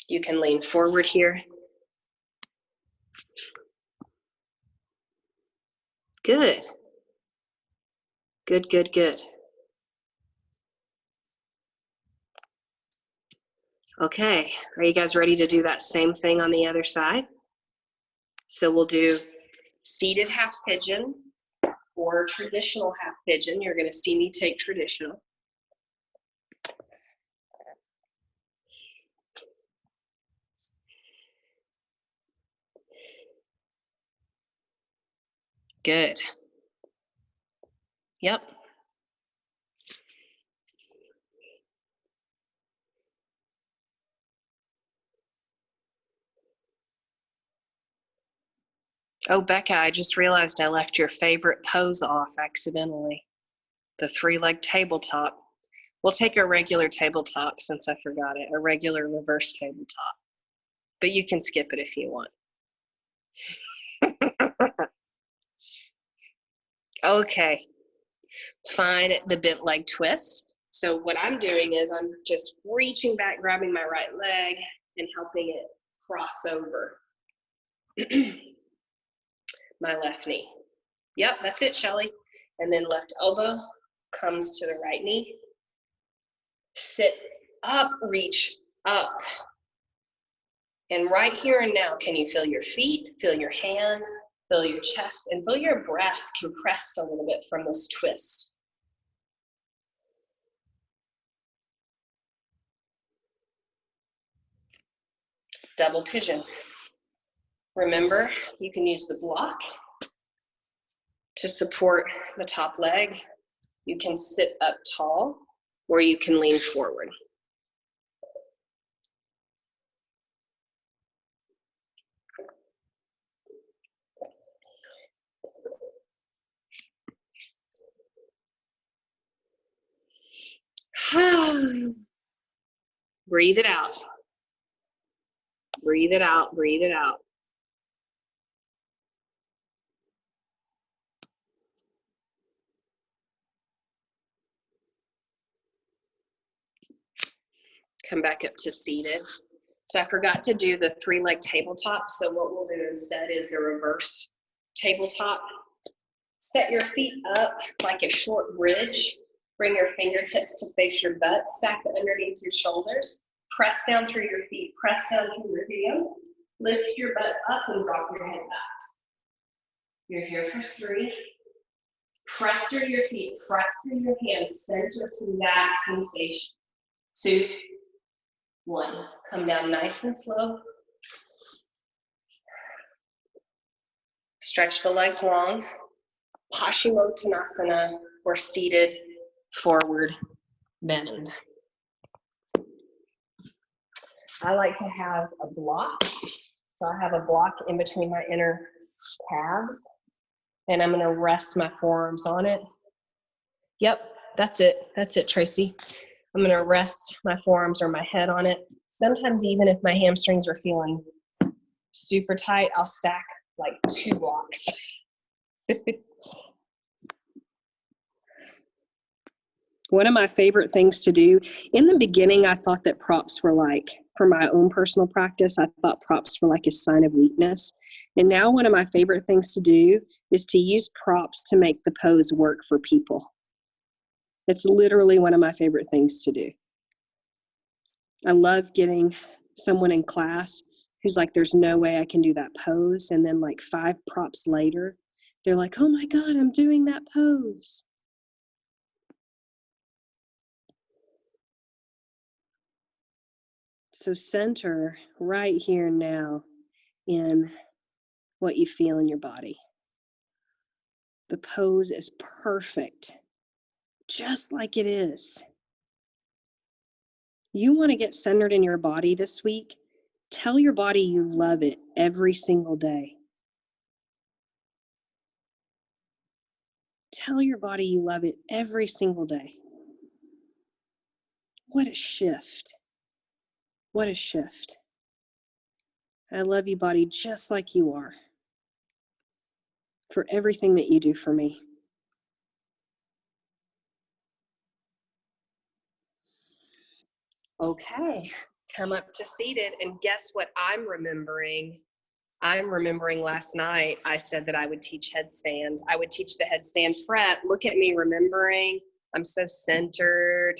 You can lean forward here. Good. Good, good, good. Okay, are you guys ready to do that same thing on the other side? So we'll do seated half pigeon or traditional half pigeon. You're gonna see me take traditional. Good. Yep. Oh, Becca, I just realized I left your favorite pose off accidentally. The 3-leg tabletop. We'll take a regular tabletop since I forgot it, a regular reverse tabletop. But you can skip it if you want. Okay, find the bent leg twist. So what I'm doing is I'm just reaching back, grabbing my right leg and helping it cross over my left knee. Yep, that's it, Shelly. And then left elbow comes to the right knee. Sit up, reach up. And right here and now, can you feel your feet, feel your hands, feel your chest, and feel your breath compressed a little bit from this twist. Double pigeon. Remember, you can use the block to support the top leg. You can sit up tall, or you can lean forward. Breathe it out. Breathe it out, breathe it out. Come back up to seated. So I forgot to do the 3-leg tabletop. So what we'll do instead is the reverse tabletop. Set your feet up like a short bridge. Bring your fingertips to face your butt. Stack it underneath your shoulders. Press down through your feet. Press down through your hands. Lift your butt up and drop your head back. You're here for 3. Press through your feet. Press through your hands. Center through that sensation. 2, 1. Come down nice and slow. Stretch the legs long. Paschimottanasana, or seated forward bend. I like to have a block. So I have a block in between my inner calves, and I'm going to rest my forearms on it. Yep, that's it. That's it, Tracy. I'm going to rest my forearms or my head on it. Sometimes even if my hamstrings are feeling super tight, I'll stack like 2 blocks. One of my favorite things to do, in the beginning, I thought that props were like, for my own personal practice, I thought props were like a sign of weakness. And now one of my favorite things to do is to use props to make the pose work for people. It's literally one of my favorite things to do. I love getting someone in class who's like, there's no way I can do that pose. And then like 5 props later, they're like, oh my God, I'm doing that pose. So center right here now in what you feel in your body. The pose is perfect, just like it is. You want to get centered in your body this week? Tell your body you love it every single day. Tell your body you love it every single day. What a shift. What a shift. I love you, body, just like you are, for everything that you do for me. Okay, come up to seated, and guess what I'm remembering? I'm remembering last night I said that I would teach headstand. I would teach the headstand fret. Look at me remembering. I'm so centered.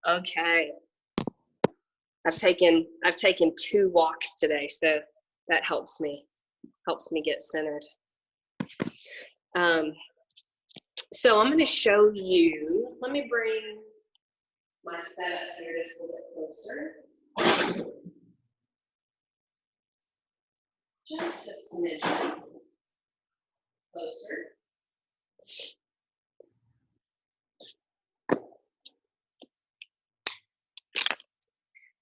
Okay. I've taken 2 walks today, so that helps me get centered. So I'm going to show you. Let me bring my setup here just a little bit closer. Just a smidge closer.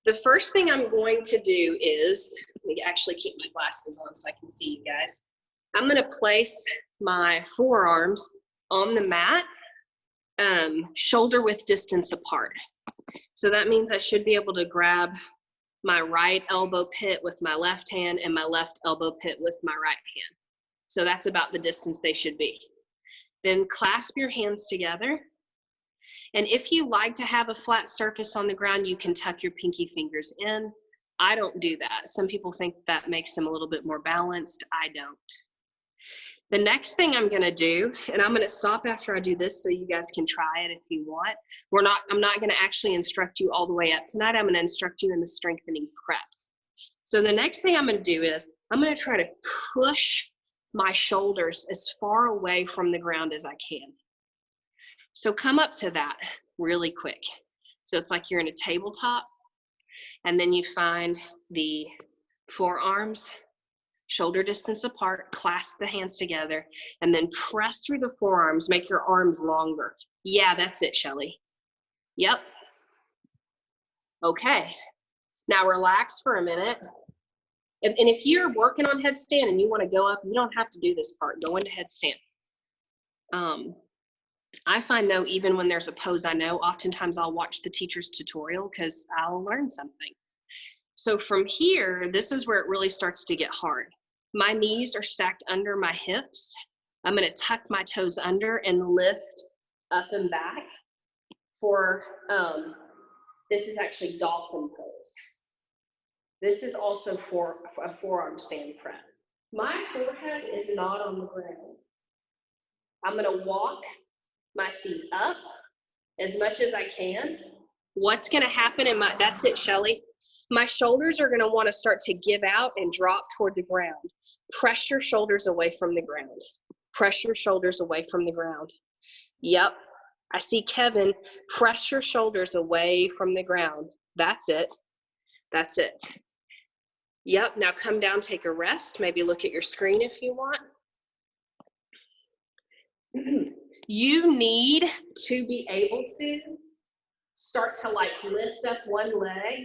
The first thing I'm going to do is, let me actually keep my glasses on so I can see you guys. I'm going to place my forearms on the mat, shoulder width distance apart. So that means I should be able to grab my right elbow pit with my left hand and my left elbow pit with my right hand. So that's about the distance they should be. Then clasp your hands together. And if you like to have a flat surface on the ground, you can tuck your pinky fingers in. I don't do that. Some people think that makes them a little bit more balanced. I don't. The next thing I'm going to do, and I'm going to stop after I do this so you guys can try it if you want. I'm not going to actually instruct you all the way up tonight. I'm going to instruct you in the strengthening prep. So the next thing I'm going to do is I'm going to try to push my shoulders as far away from the ground as I can. So come up to that really quick. So it's like you're in a tabletop, and then you find the forearms shoulder distance apart, clasp the hands together, and then press through the forearms, make your arms longer. Yeah, that's it, Shelly. Yep. Okay. Now relax for a minute. And if you're working on headstand and you want to go up, you don't have to do this part. Go into headstand. I find though, even when there's a pose I know, oftentimes I'll watch the teacher's tutorial because I'll learn something. So from here, this is where it really starts to get hard. My knees are stacked under my hips. I'm going to tuck my toes under and lift up and back for, this is actually dolphin pose. This is also for a forearm stand prep. My forehead is not on the ground. I'm going to walk my feet up as much as I can. What's going to happen in my, that's it, Shelly. My shoulders are going to want to start to give out and drop toward the ground. Press your shoulders away from the ground. Press your shoulders away from the ground. Yep. I see Kevin. Press your shoulders away from the ground. That's it. That's it. Yep. Now come down, take a rest. Maybe look at your screen if you want. You need to be able to start to like lift up one leg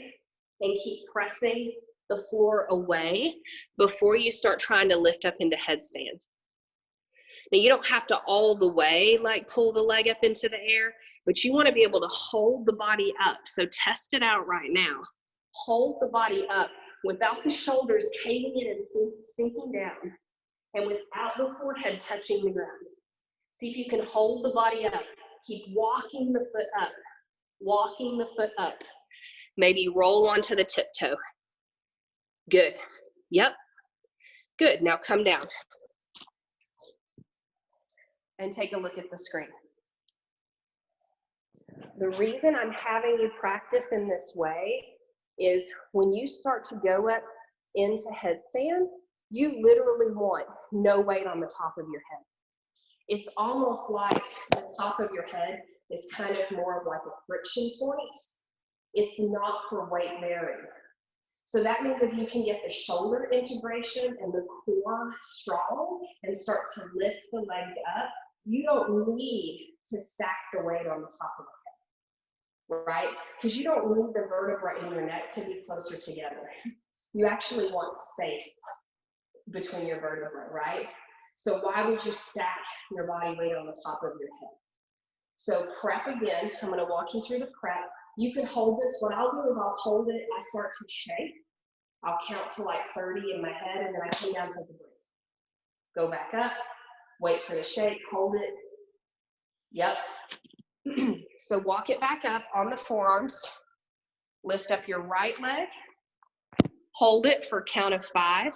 and keep pressing the floor away before you start trying to lift up into headstand. Now you don't have to all the way like pull the leg up into the air, but you want to be able to hold the body up. So test it out right now. Hold the body up without the shoulders caving in and sinking down, and without the forehead touching the ground. See if you can hold the body up. Keep walking the foot up, walking the foot up. Maybe roll onto the tiptoe. Good. Yep. Good. Now come down and take a look at the screen. The reason I'm having you practice in this way is when you start to go up into headstand, you literally want no weight on the top of your head. It's almost like the top of your head is kind of more of like a friction point. It's not for weight bearing. So that means if you can get the shoulder integration and the core strong and start to lift the legs up, you don't need to stack the weight on the top of the head, right? Because you don't need the vertebra in your neck to be closer together. You actually want space between your vertebrae, right? So why would you stack your body weight on the top of your head? So prep again. I'm going to walk you through the prep. You can hold this. What I'll do is I'll hold it. I start to shake. I'll count to like 30 in my head, and then I come down to the break. Go back up. Wait for the shake. Hold it. Yep. So walk it back up on the forearms. Lift up your right leg. Hold it for a count of 5.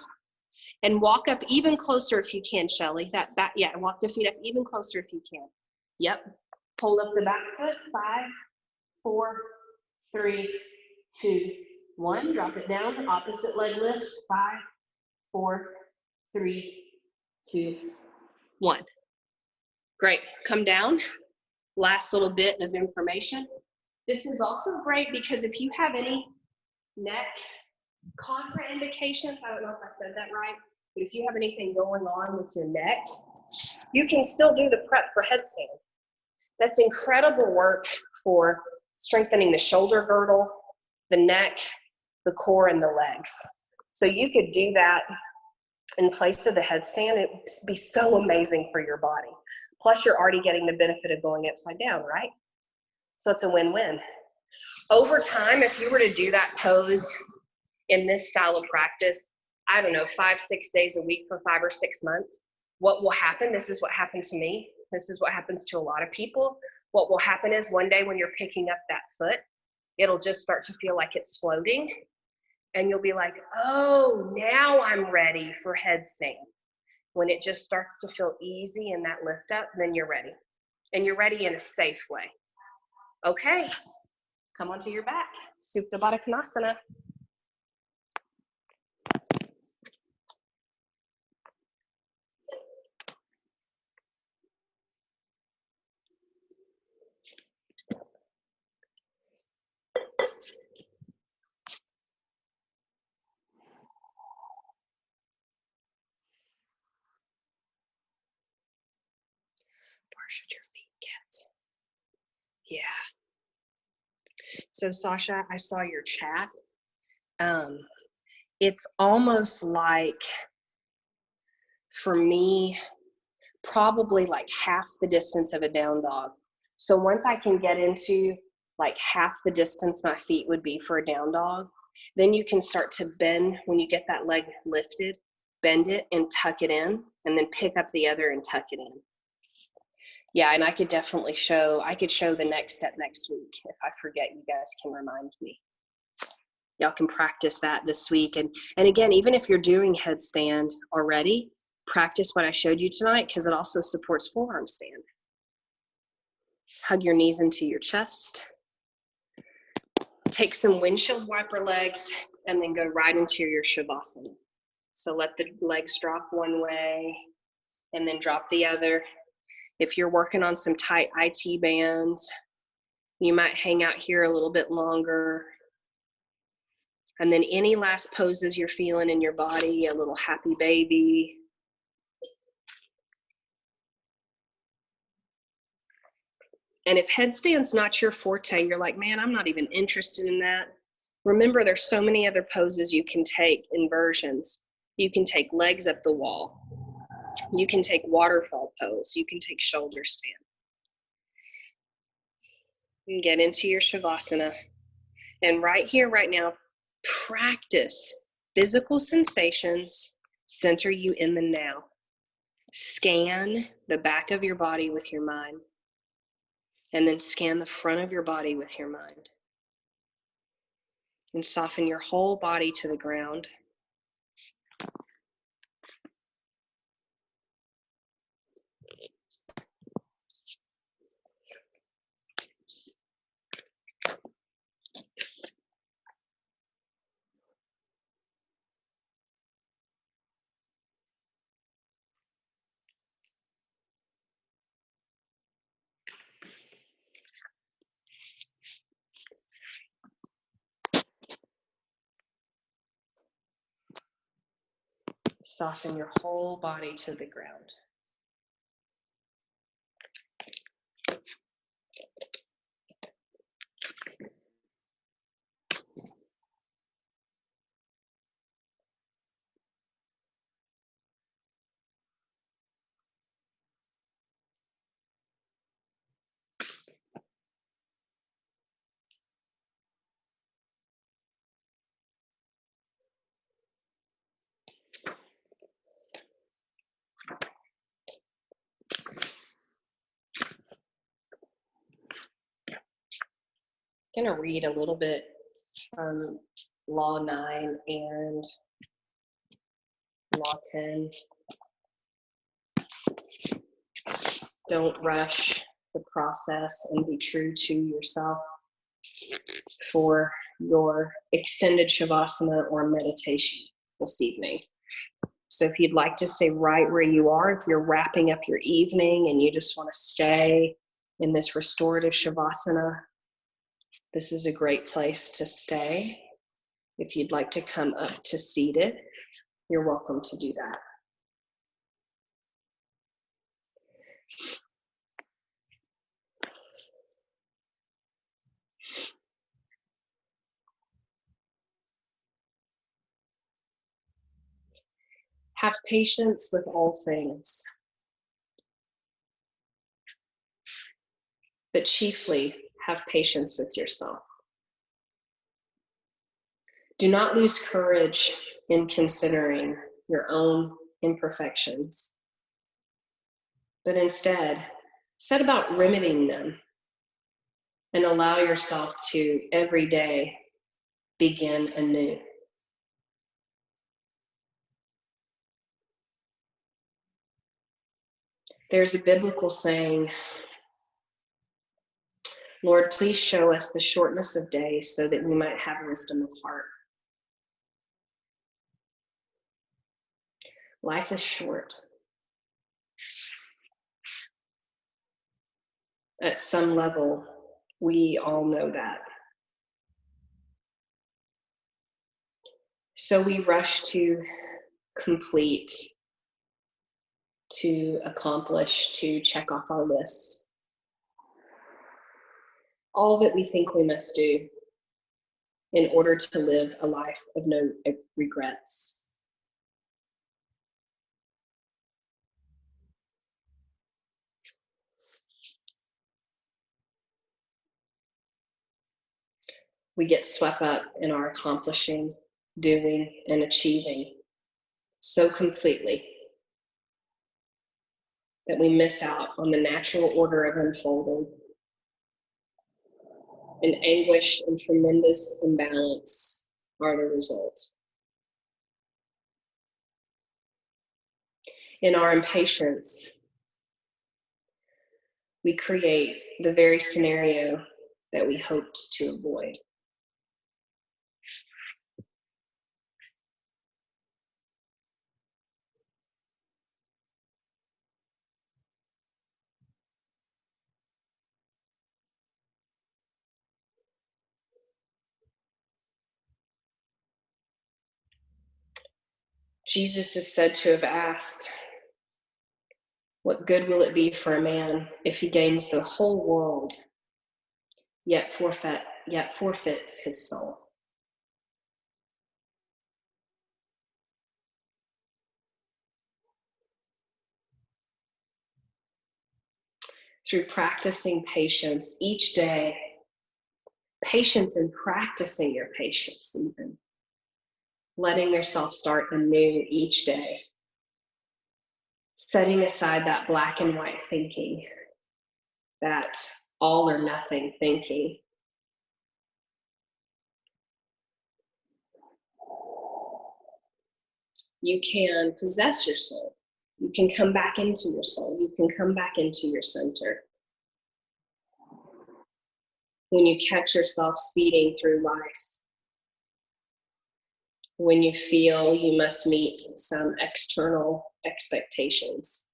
And walk up even closer if you can, Shelly. Yeah, walk the feet up even closer if you can. Yep. Hold up the back foot. 5, 4, 3, 2, 1. Drop it down. Opposite leg lifts. 5, 4, 3, 2, 1. Great. Come down. Last little bit of information. This is also great because if you have any neck contraindications, I don't know if I said that right, but if you have anything going on with your neck, you can still do the prep for headstand. That's incredible work for strengthening the shoulder girdle, the neck, the core, and the legs. So you could do that in place of the headstand. It would be so amazing for your body. Plus, you're already getting the benefit of going upside down, right? So it's a win-win. Over time, if you were to do that pose in this style of practice, I don't know, 5, 6 days a week for 5 or 6 months, what will happen, this is what happened to me, this is what happens to a lot of people, what will happen is one day when you're picking up that foot, it'll just start to feel like it's floating, and you'll be like, oh, now I'm ready for headstand. When it just starts to feel easy in that lift up, then you're ready. And you're ready in a safe way. Okay, come onto your back, Supta Baddha Konasana. Where should your feet get? Yeah. So Sasha, I saw your chat. It's almost like, for me, probably like half the distance of a down dog. So once I can get into like half the distance my feet would be for a down dog, then you can start to bend. When you get that leg lifted, bend it and tuck it in, and then pick up the other and tuck it in. Yeah, and I could definitely show the next step next week. If I forget, you guys can remind me. Y'all can practice that this week. And again, even if you're doing headstand already, practice what I showed you tonight, because it also supports forearm stand. Hug your knees into your chest. Take some windshield wiper legs and then go right into your Shavasana. So let the legs drop one way and then drop the other. If you're working on some tight IT bands, you might hang out here a little bit longer. And then any last poses you're feeling in your body, a little happy baby. And if headstand's not your forte, you're like, man, I'm not even interested in that. Remember, there's so many other poses you can take, inversions. You can take legs up the wall. You can take waterfall pose. You can take shoulder stand. And get into your Shavasana. And right here, right now, practice physical sensations. Center you in the now. Scan the back of your body with your mind. And then scan the front of your body with your mind. And soften your whole body to the ground. Soften your whole body to the ground. I'm going to read a little bit from Law 9 and Law 10. Don't rush the process and be true to yourself for your extended Shavasana or meditation this evening. So if you'd like to stay right where you are, if you're wrapping up your evening and you just want to stay in this restorative Shavasana, this is a great place to stay. If you'd like to come up to seated, you're welcome to do that. Have patience with all things, but chiefly have patience with yourself. Do not lose courage in considering your own imperfections, but instead set about remedying them and allow yourself to every day begin anew. There's a biblical saying, Lord, please show us the shortness of days so that we might have wisdom of heart. Life is short. At some level, we all know that. So we rush to complete, to accomplish, to check off our list. All that we think we must do in order to live a life of no regrets. We get swept up in our accomplishing, doing, and achieving so completely that we miss out on the natural order of unfolding. And anguish and tremendous imbalance are the result. In our impatience, we create the very scenario that we hoped to avoid. Jesus is said to have asked, what good will it be for a man if he gains the whole world, yet forfeits his soul? through practicing patience each day, patience and practicing your patience even, letting yourself start anew each day, setting aside that black and white thinking, that all or nothing thinking. You can possess your soul. You can come back into your soul. You can come back into your center. When you catch yourself speeding through life, when you feel you must meet some external expectations,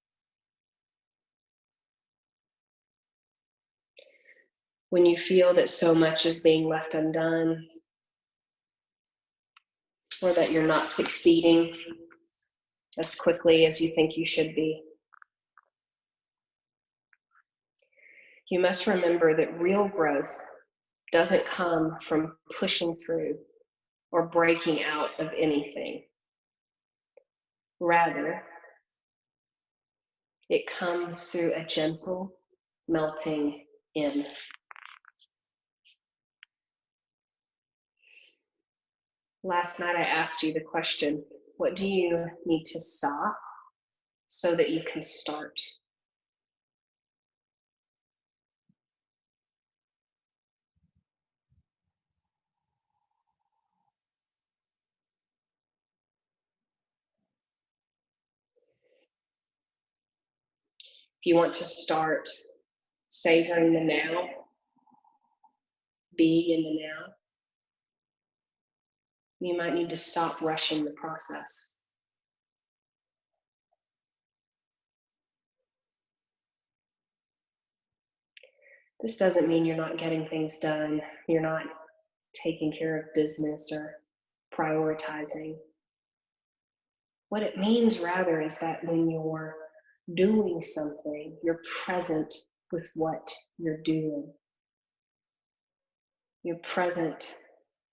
when you feel that so much is being left undone, or that you're not succeeding as quickly as you think you should be, you must remember that real growth doesn't come from pushing through or breaking out of anything. Rather, it comes through a gentle melting in. Last night I asked you the question, what do you need to stop so that you can start? If you want to start savoring the now, being in the now, you might need to stop rushing the process. This doesn't mean you're not getting things done, you're not taking care of business or prioritizing. What it means rather is that when you're doing something, you're present with what you're doing. You're present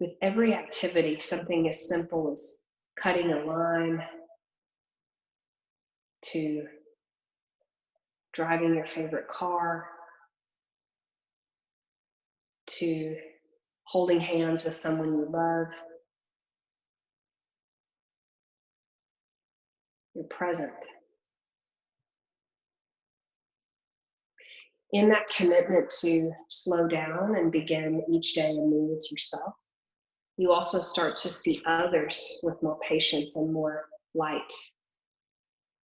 with every activity, something as simple as cutting a line to driving your favorite car, to holding hands with someone you love. You're present. In that commitment to slow down and begin each day anew with yourself, you also start to see others with more patience and more light.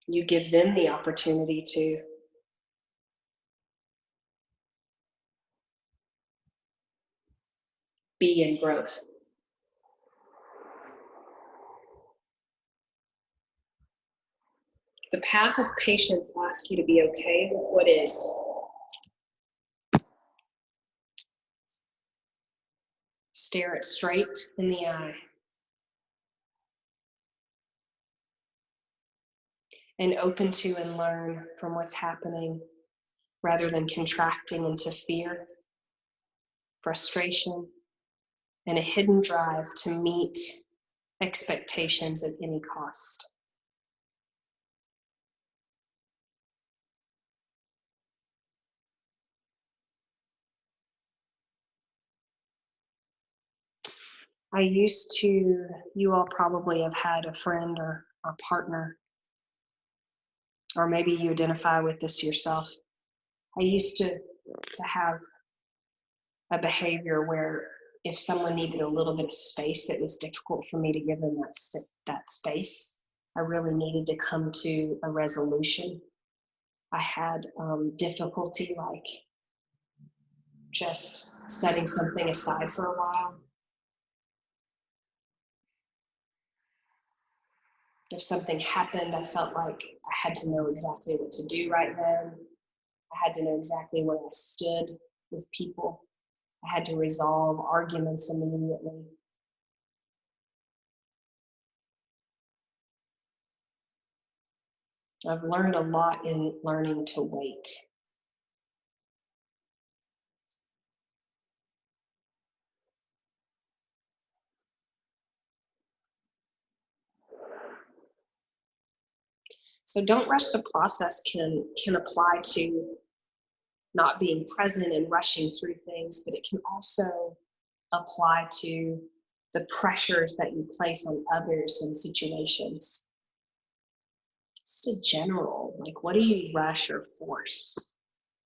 You give them the opportunity to be in growth. The path of patience asks you to be okay with what is. Stare it straight in the eye. And open to and learn from what's happening rather than contracting into fear, frustration, and a hidden drive to meet expectations at any cost. You all probably have had a friend or a partner, or maybe you identify with this yourself. I used to have a behavior where if someone needed a little bit of space, it was difficult for me to give them that space. I really needed to come to a resolution. I had difficulty like just setting something aside for a while. If something happened, I felt like I had to know exactly what to do right then. I had to know exactly where I stood with people. I had to resolve arguments immediately. I've learned a lot in learning to wait. So don't rush the process can apply to not being present and rushing through things, but it can also apply to the pressures that you place on others and situations. Just a general, like, what do you rush or force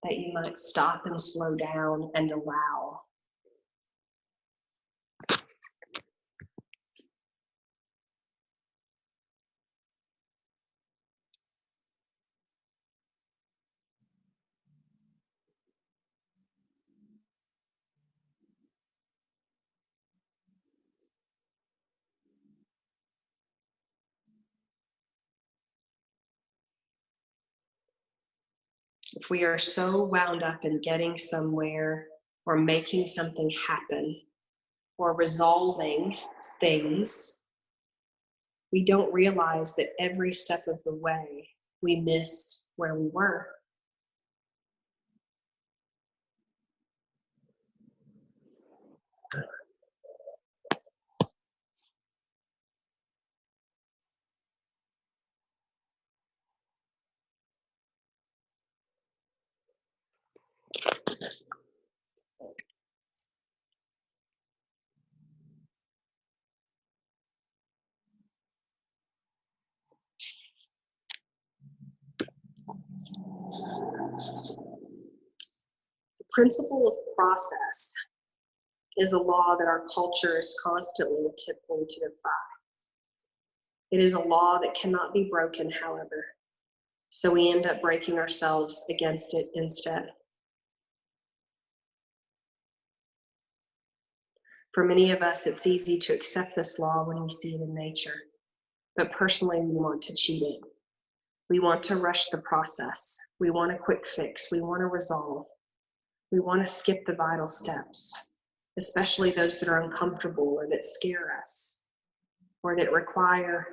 that you might stop and slow down and allow? If we are so wound up in getting somewhere or making something happen or resolving things, we don't realize that every step of the way we missed where we were. The principle of process is a law that our culture is constantly attempting to defy. It is a law that cannot be broken, however, so we end up breaking ourselves against it instead. For many of us, it's easy to accept this law when we see it in nature, but personally, we want to cheat it. We want to rush the process. We want a quick fix. We want to resolve. We want to skip the vital steps, especially those that are uncomfortable or that scare us or that require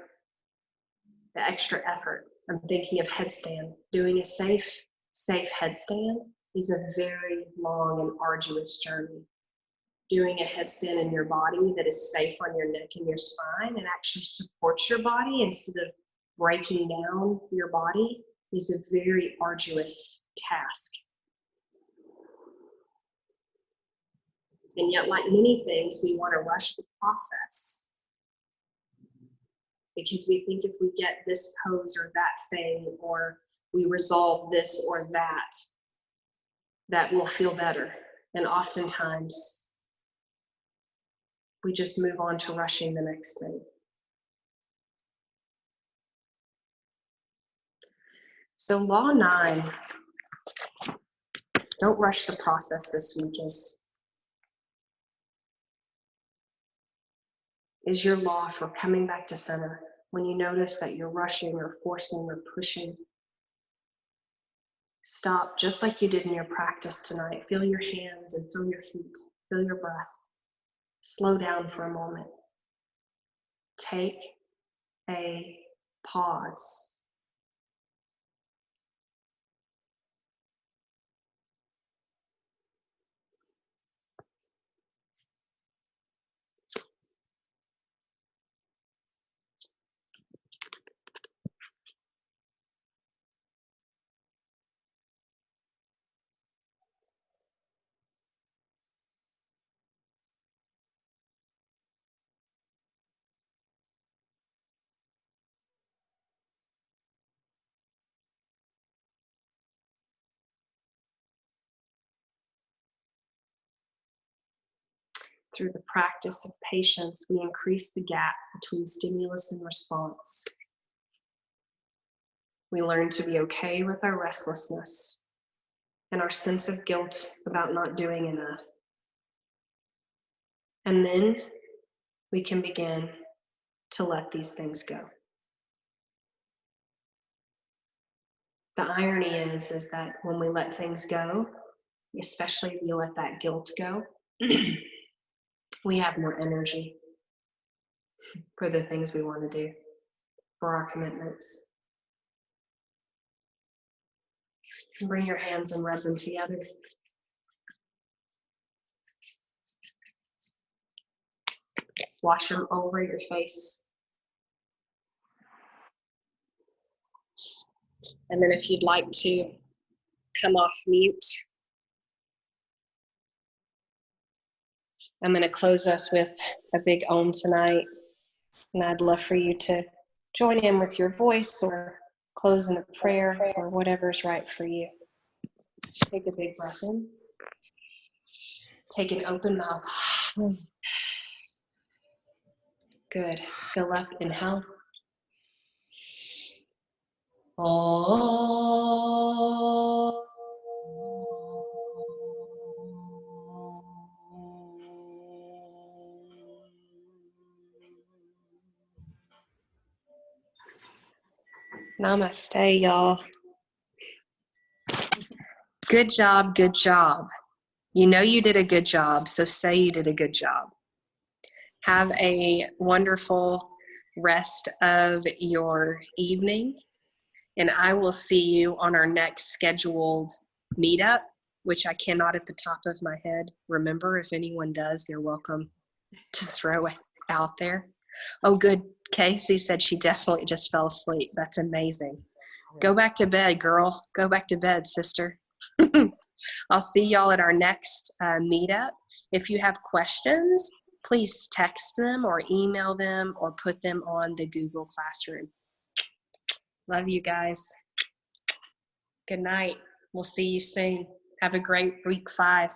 the extra effort. I'm thinking of headstand. Doing a safe headstand is a very long and arduous journey. Doing a headstand in your body that is safe on your neck and your spine and actually supports your body instead of breaking down your body is a very arduous task. And yet, like many things, we want to rush the process because we think if we get this pose or that thing, or we resolve this or that, that will feel better. And oftentimes, we just move on to rushing the next thing. So law 9, don't rush the process this week, is your law for coming back to center when you notice that you're rushing or forcing or pushing. Stop just like you did in your practice tonight. Feel your hands and feel your feet. Feel your breath. Slow down for a moment. Take a pause. Through the practice of patience, we increase the gap between stimulus and response. We learn to be okay with our restlessness and our sense of guilt about not doing enough. And then we can begin to let these things go. The irony is that when we let things go, especially if we let that guilt go, we have more energy for the things we want to do, for our commitments. Bring your hands and rub them together. Wash them over your face. And then if you'd like to come off mute I'm going to close us with a big Om tonight, and I'd love for you to join in with your voice or close in a prayer or whatever's right for you. Take a big breath in. Take an open mouth. Good. Fill up, inhale. Oh. Namaste, y'all. Good job, good job. You know you did a good job, so say you did a good job. Have a wonderful rest of your evening, and I will see you on our next scheduled meetup, which I cannot at the top of my head remember. If anyone does, they're welcome to throw it out there. Oh, good. Casey said she definitely just fell asleep. That's amazing. Go back to bed, girl. Go back to bed, sister. I'll see y'all at our next meetup. If you have questions, please text them or email them or put them on the Google Classroom. Love you guys. Good night. We'll see you soon. Have a great week 5.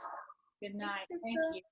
Good night. Thank you.